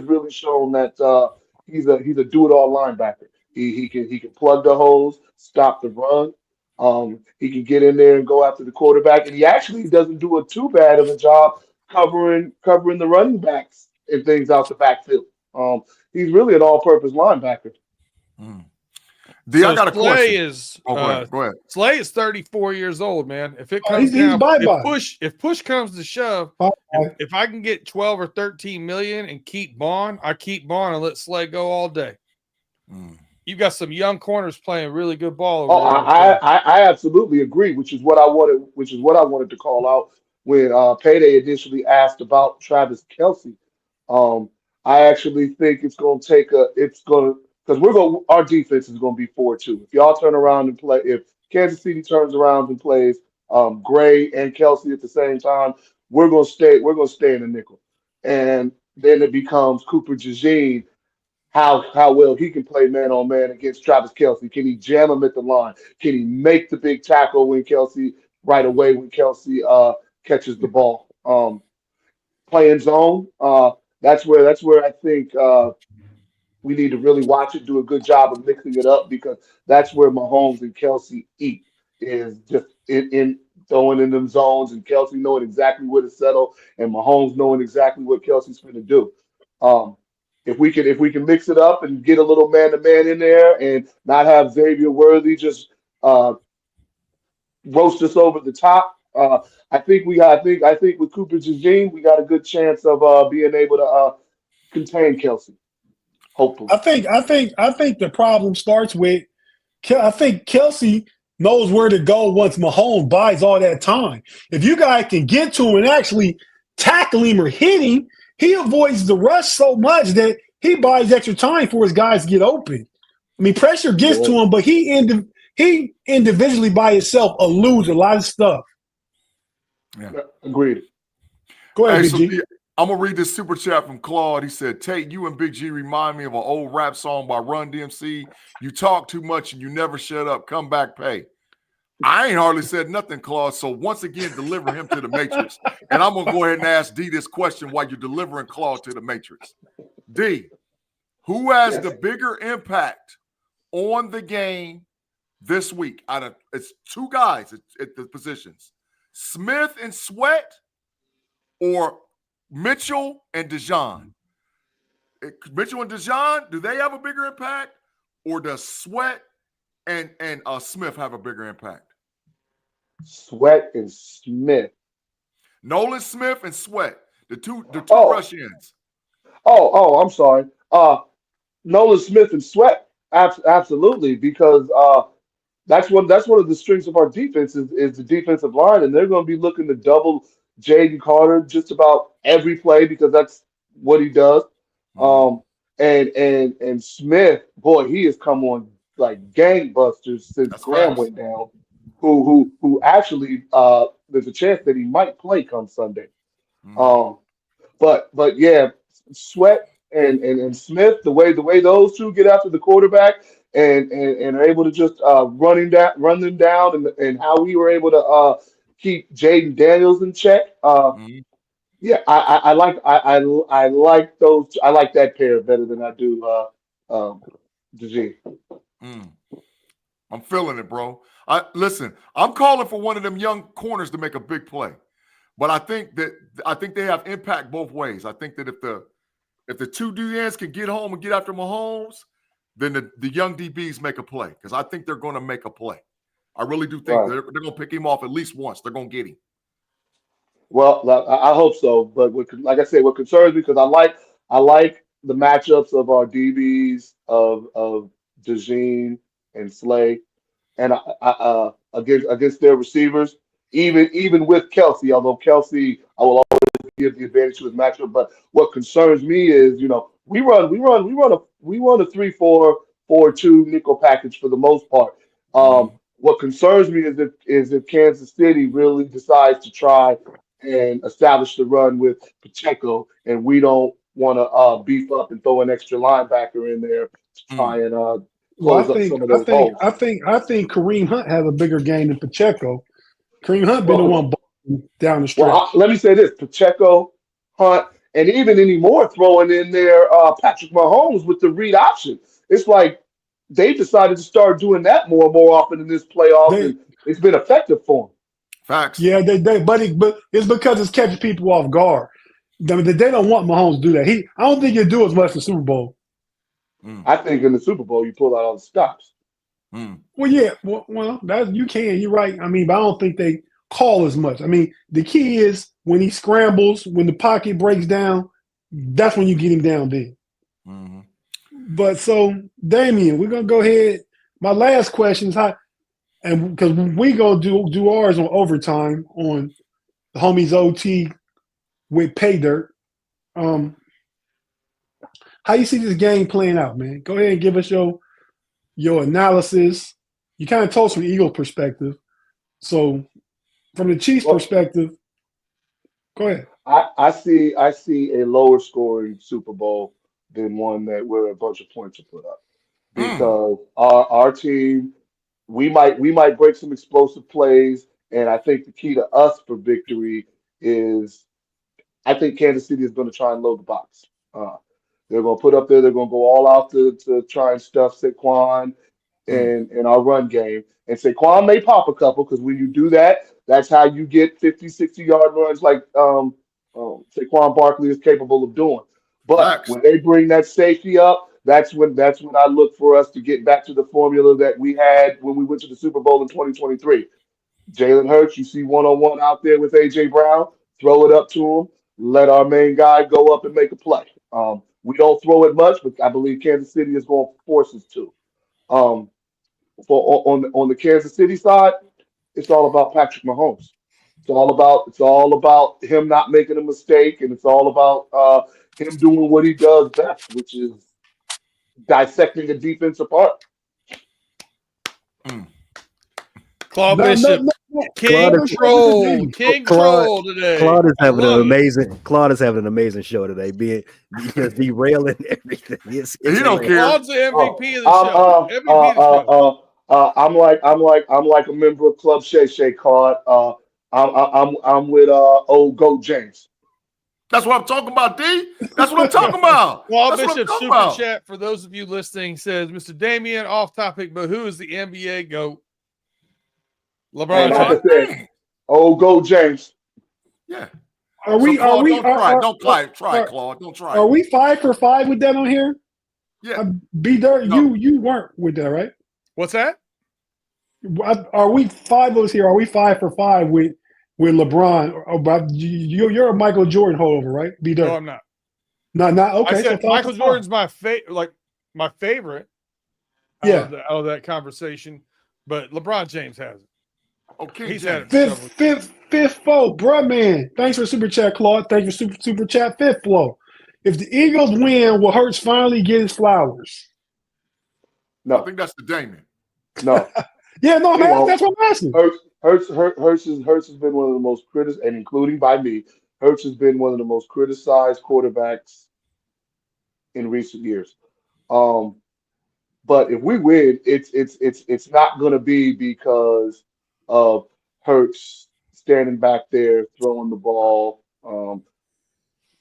really shown that he's a do-it-all linebacker. He can plug the holes, stop the run. He can get in there and go after the quarterback, and he actually doesn't do too bad of a job covering the running backs and things out the backfield. He's really an all-purpose linebacker. I got a question. Go ahead. Slay is 34 years old, man. If it comes if push comes to shove, if I can get 12 or 13 million and keep Bond, I keep Bond and let Slay go all day. You've got some young corners playing really good ball. I absolutely agree, which is what I wanted to call out when Payday initially asked about Travis Kelce. I actually think because our defense is going to be 4-2. If y'all turn around and play, if Kansas City turns around and plays Gray and Kelce at the same time, we're going to stay in the nickel. And then it becomes Cooper DeJean, how well he can play man on man against Travis Kelce. Can he jam him at the line? Can he make the big tackle when Kelce catches the ball? Playing zone, that's where I think we need to really watch it, do a good job of mixing it up, because that's where Mahomes and Kelce eat, is just in throwing in them zones and Kelsey knowing exactly where to settle and Mahomes knowing exactly what Kelsey's going to do. If we can mix it up and get a little man-to-man in there and not have Xavier Worthy just roast us over the top, I think with Cooper's regime, we got a good chance of being able to contain Kelsey. Hopefully, I think the problem starts with I think Kelsey knows where to go once Mahomes buys all that time. If you guys can get to him and actually tackle him or hit him, he avoids the rush so much that he buys extra time for his guys to get open. I mean, pressure gets to him, but he individually by himself eludes a lot of stuff. Yeah, agreed. Go ahead, Hey, Big G. I'm going to read this super chat from Claude. He said, Tate, you and Big G remind me of an old rap song by Run DMC. You talk too much and you never shut up. Come back, pay. I ain't hardly said nothing, Claude. So once again, deliver him to the Matrix. And I'm going to go ahead and ask D this question while you're delivering Claude to the Matrix. D, who has the bigger impact on the game this week? It's two guys at the positions, Smith and Sweat or Mitchell and Dejon? Mitchell and Dejon, do they have a bigger impact, or does Sweat and Smith have a bigger impact? Sweat and Smith. Nolan Smith and Sweat, the two rush ends. Oh, I'm sorry. Nolan Smith and Sweat, absolutely, because that's one of the strengths of our defense is the defensive line, and they're going to be looking to double Jaden Carter just about every play because that's what he does. And Smith, boy, he has come on like gangbusters since Graham went down. Who actually there's a chance that he might play come Sunday. But yeah, Sweat and Smith, the way those two get after the quarterback and are able to just run them down and how we were able to keep Jaden Daniels in check. Yeah, I like those. I like that pair better than I do G. I'm feeling it, bro. Listen, I'm calling for one of them young corners to make a big play, but I think they have impact both ways. I think that if the two DNs can get home and get after Mahomes, then the young DBs make a play because I think they're going to make a play. I really do think they're going to pick him off at least once. They're going to get him. Well, I hope so. But like I said, what concerns me because I like the matchups of our DBs of DeJean and Slay, and against their receivers, even with Kelsey. Although Kelsey, I will always give the advantage to his matchup. But what concerns me is, we run a 3-4-4-2 nickel package for the most part. What concerns me is if Kansas City really decides to try and establish the run with Pacheco, and we don't want to beef up and throw an extra linebacker in there to try and close up some of those holes. I think Kareem Hunt has a bigger game than Pacheco. Kareem Hunt been the one down the stretch. Well, let me say this: Pacheco, Hunt, and even anymore throwing in there Patrick Mahomes with the read option. It's like they decided to start doing that more and more often in this playoff, and it's been effective for them. Facts. Yeah, but it's because it's catching people off guard. I mean, they don't want Mahomes to do that. I don't think he'll do as much in the Super Bowl. I think in the Super Bowl you pull out all the stops. Well, yeah, well, that you can. You're right. I mean, but I don't think they call as much. I mean, the key is when he scrambles, when the pocket breaks down, that's when you get him down big. But so, Damian, we're gonna go ahead. My last question is how. And because we go do ours on overtime on the homies OT with Pay Dirt, how you see this game playing out, man? Go ahead and give us your analysis. You kind of told us from the Eagles' perspective. So from the Chiefs' perspective, go ahead. I see a lower scoring Super Bowl than one that where a bunch of points are put up. Because our team, we might break some explosive plays, and I think the key to us for victory is I think Kansas City is going to try and load the box. They're going to put up there. They're going to go all out to try and stuff Saquon and our run game. And Saquon may pop a couple because when you do that, That's how you get 50, 60-yard runs like Saquon Barkley is capable of doing. But Facts. when they bring that safety up, that's when I look for us to get back to the formula that we had when we went to the Super Bowl in 2023. Jalen Hurts, you see one-on-one out there with A.J. Brown, throw it up to him, let our main guy go up and make a play. We don't throw it much, but I believe Kansas City is going to force us to. On the Kansas City side, it's all about Patrick Mahomes. It's all about him not making a mistake, and it's all about him doing what he does best, which is dissecting a defense apart. Claude Bishop, King Troll today. Claude is having an amazing show today. Being just derailing everything. He don't care. Claude's the MVP of the show. MVP of the show. I'm like a member of Club Shay Shay Card. I'm with old Goat James. That's what I'm talking about, D. That's what I'm talking about. Claude Bishop super chat for those of you listening says, Mr. Damien, off topic, but who is the NBA GOAT? LeBron James. Old Goat James. Yeah. Don't try, Claude. Don't try. Are we 5 for 5 with that on here? Yeah. B-Dirt, you weren't with that, right? What's that? Are we 5 of us here? Are we 5 for 5 with LeBron? You're a Michael Jordan holdover, right? B-Dirt. No, I'm not. Not okay. I said so Michael Jordan's my favorite. Yeah. Out of that conversation, but LeBron James has it. Okay, he's had fifth flow, bruh, man. Thanks for super chat, Claude. Thank you for super chat. Fifth flow. If the Eagles win, will Hurts finally get his flowers? No, I think that's the Damon. No. Yeah, no, man. That's what I'm asking. Hurts has been one of the most criticized, and including by me, Hurts has been one of the most criticized quarterbacks in recent years. But if we win, it's not going to be because of Hurts standing back there throwing the ball,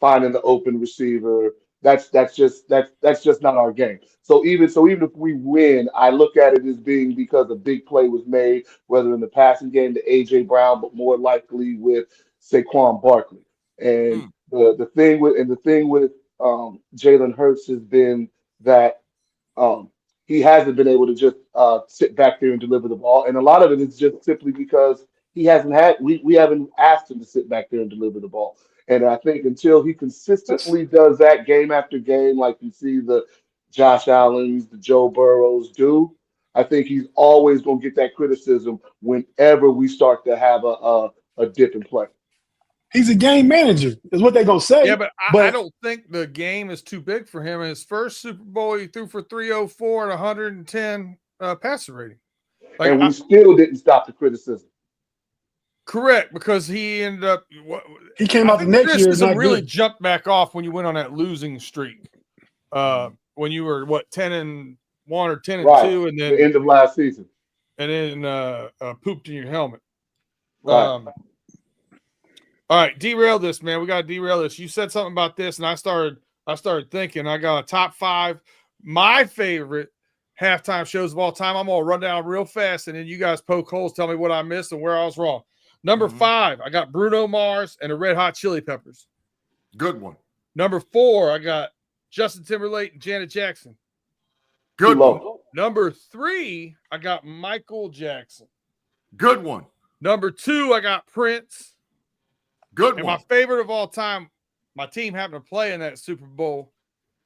finding the open receiver. That's just not our game. So even if we win, I look at it as being because a big play was made, whether in the passing game to A.J. Brown, but more likely with Saquon Barkley. And the thing with Jalen Hurts has been that he hasn't been able to just sit back there and deliver the ball. And a lot of it is just simply because we haven't asked him to sit back there and deliver the ball. And I think until he consistently does that game after game, like you see the Josh Allens, the Joe Burrows do, I think he's always going to get that criticism whenever we start to have a dip in play. He's a game manager, is what they're going to say. Yeah, but I don't think the game is too big for him. In his first Super Bowl, he threw for 304 and 110 passer rating. And we still didn't stop the criticism. Correct, because he ended up. He came out the next year. Really jumped back off when you went on that losing streak. When you were 10-1 or 10-2, and then the end of last season, and then pooped in your helmet. Right. All right, derail this, man. We got to derail this. You said something about this, and I started thinking. I got a top 5, my favorite halftime shows of all time. I'm gonna run down real fast, and then you guys poke holes, tell me what I missed and where I was wrong. Number 5, I got Bruno Mars and the Red Hot Chili Peppers. Good one. Number 4, I got Justin Timberlake and Janet Jackson. Good one. Number 3, I got Michael Jackson. Good one. Number 2, I got Prince. Good and one. My favorite of all time, my team happened to play in that Super Bowl.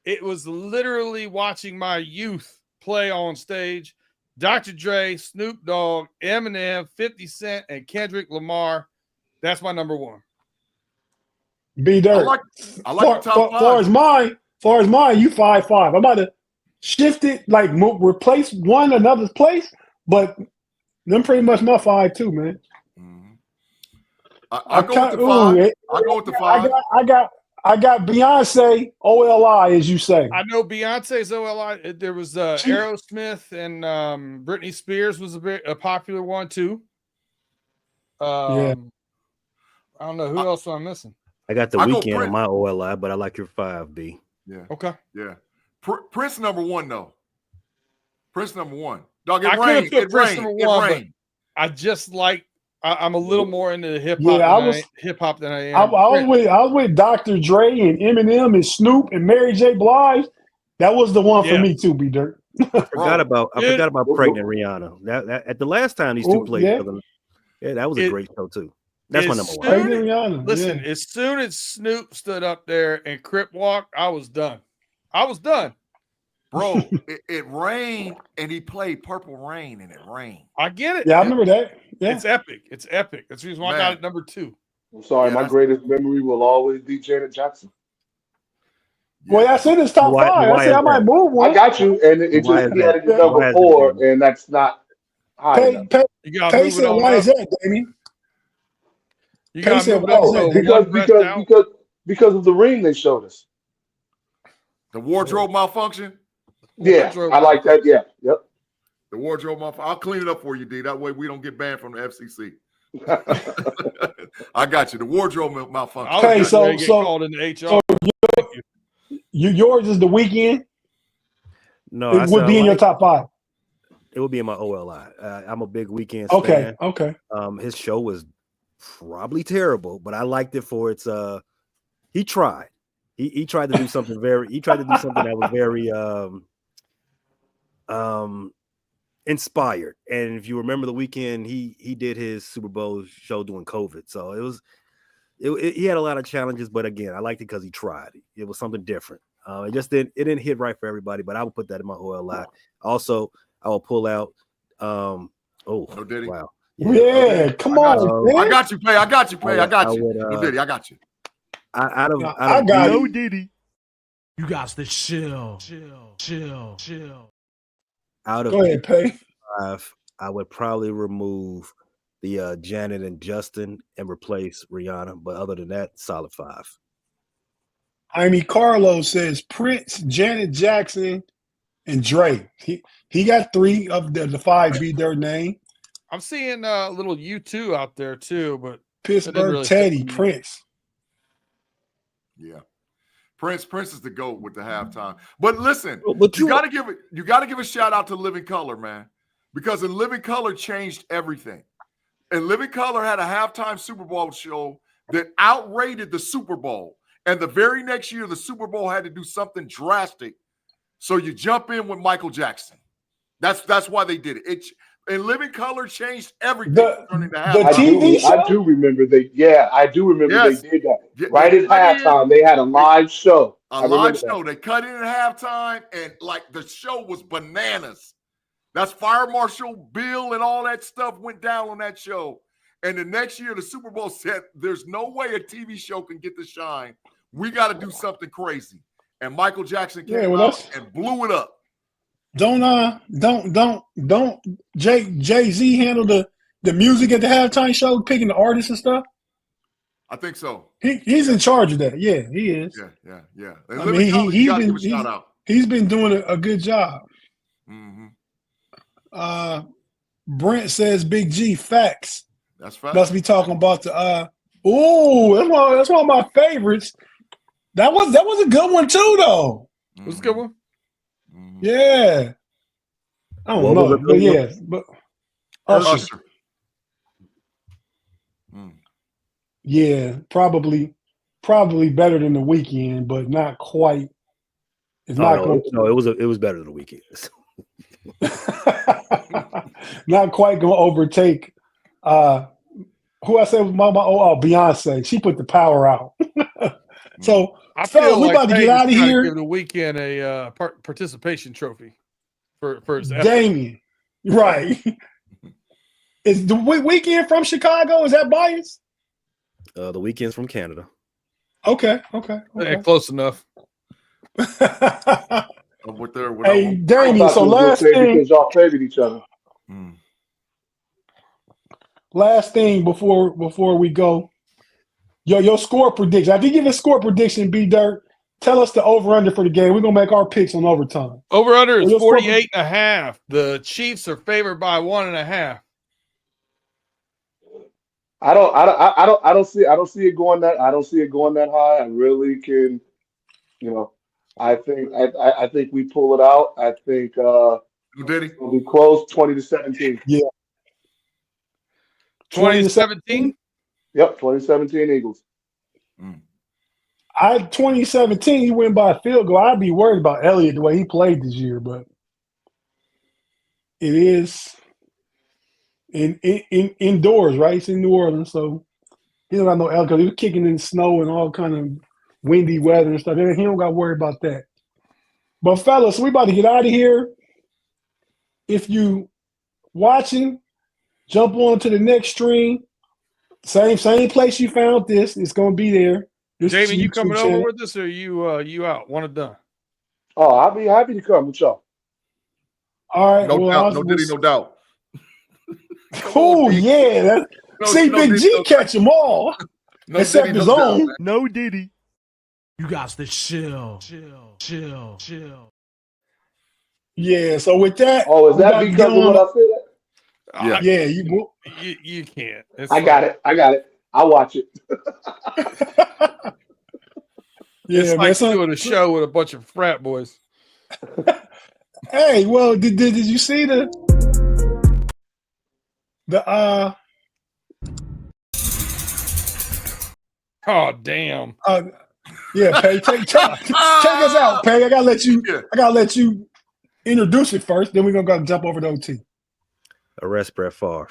It was literally watching my youth play on stage. Dr. Dre, Snoop Dogg, Eminem, 50 Cent, and Kendrick Lamar. That's my number 1. B-Dirt. I like the top 5. Far as mine, you 5-5. I'm about to shift it, replace one another's place, but them pretty much my 5 too, man. I go with the 5. I go with the 5. I got Beyonce OLI, as you say. I know Beyonce's OLI. There was Aerosmith and Britney Spears was a popular one too. Yeah. I don't know who else am I missing. I got the Weeknd on my OLI, but I like your 5, B. Yeah. Okay. Yeah. Prince number 1 though. Prince number 1. Dog, I it rained. Prince number 1, but I just like I'm a little more into the hip Yeah, hop than I I am. was with Dr. Dre and Eminem and Snoop and Mary J. Blige. That was the one for me too, B-Dirt. I forgot about Pregnant Rihanna. That at the last time these two played together. Yeah, that was a great show too. That's my number one. Pregnant Rihanna. Listen, as soon as Snoop stood up there and Crip walked, I was done. Bro, it rained and he played Purple Rain and it rained. I get it. Yeah, I remember that. Yeah. It's epic. That's the reason why I got it number 2. I'm sorry, my greatest memory will always be Janet Jackson. Well, I said it's top 5. I said I might move one. I got you, and it just he had to get number 4, and that's not high enough. Pay said, why is that, Damien? You got to move it because of the ring they showed us. The wardrobe malfunction? Yeah, I like that. Yeah, yep. The wardrobe malfunction. I'll clean it up for you, D. That way we don't get banned from the FCC. I got you. The wardrobe malfunction. Okay, so called in the HR. Yours is The Weeknd. No, it would be in your top 5. It would be in my OLI. I'm a big Weeknd fan. Okay. His show was probably terrible, but I liked it for its. He tried. He tried to do something that was very inspired. And if you remember The Weeknd, he did his Super Bowl show during COVID, so he had a lot of challenges. But again, I liked it because he tried. It was something different. It didn't hit right for everybody, but I would put that in my OLI. Also, I will pull out. No Diddy. Wow. Yeah, come on. I got you, Play. I got you. No Diddy, I got you. I got no Diddy. You got to chill. Out of Go ahead, Pay. 5, I would probably remove the Janet and Justin and replace Rihanna. But other than that, solid 5. I mean, Carlos says Prince, Janet Jackson, and Dre. He got 3 of the 5 B-Dirt name. I'm seeing a little U2 out there too, but Pittsburgh Teddy, Prince. Yeah. Prince is the GOAT with the halftime. But listen, but you gotta give a shout out to Living Color, man. Because in Living Color changed everything. And Living Color had a halftime Super Bowl show that outrated the Super Bowl. And the very next year, the Super Bowl had to do something drastic. So you jump in with Michael Jackson. That's why they did it. And Living Color changed everything. I do remember they did that. Right at halftime, they had a live show. They cut in at halftime, and like the show was bananas. That's Fire Marshal Bill and all that stuff went down on that show. And the next year, the Super Bowl said, "There's no way a TV show can get the shine. We got to do something crazy." And Michael Jackson came out and blew it up. Don't Jay-Z handle the music at the halftime show, picking the artists and stuff? I think so. He's in charge of that. Yeah, he is. Yeah. I mean, he's been doing a good job. Mm-hmm. Brent says Big G facts. That's facts. Must be talking about the that's one of my favorites. That was a good one too, though. It was a good one. Mm-hmm. Yeah. I don't know, but yeah, but Usher. Yeah, probably better than The Weeknd, but not quite. It's not going. No, it was better than The Weeknd. Not quite going to overtake. Who I said was Beyonce. She put the power out. So I feel we about to get out of here. Give The Weeknd a participation trophy for his effort. Damien, right? Is The Weeknd from Chicago? Is that biased? The Weeknd's from Canada. Okay. Close enough. Hey, Damien. So last thing, because y'all favored each other. Last thing before we go, your score prediction. After you give a score prediction, B-Dirt, tell us the over/under for the game. We're gonna make our picks on overtime. Over/under is 48.5. The Chiefs are favored by 1.5. I don't see it going that. I don't see it going that high. I really can, I think we pull it out. I think it'll be close, 20-17. Yeah. 2017? Yep, 2017 Eagles. 2017, he went by a field goal. I'd be worried about Elliott the way he played this year, but it is indoors, right? It's in New Orleans, so he don't got no Elliott because he was kicking in snow and all kind of windy weather and stuff. He don't got to worry about that. But fellas, we about to get out of here. If you watching, jump on to the next stream. Same place you found this. It's gonna be there. Jamie, you coming over with us, or you out? One and done. Oh, I'll be happy to come with y'all. All right. No doubt. No Diddy, no doubt. Oh yeah. See, Big G catch them all. No except Diddy, his no own. doubt, No Diddy. You got to chill. Chill. Yeah. So with that, Oh, is that because of what I said? Yeah. You can't. I got it. I'll watch it. It's like doing a show with a bunch of frat boys. Hey, well, did you see the Oh damn. Yeah, Pay, take us out, Pay. I gotta let you introduce it first, then we're gonna go jump over to OT. Arrest Brett Favre.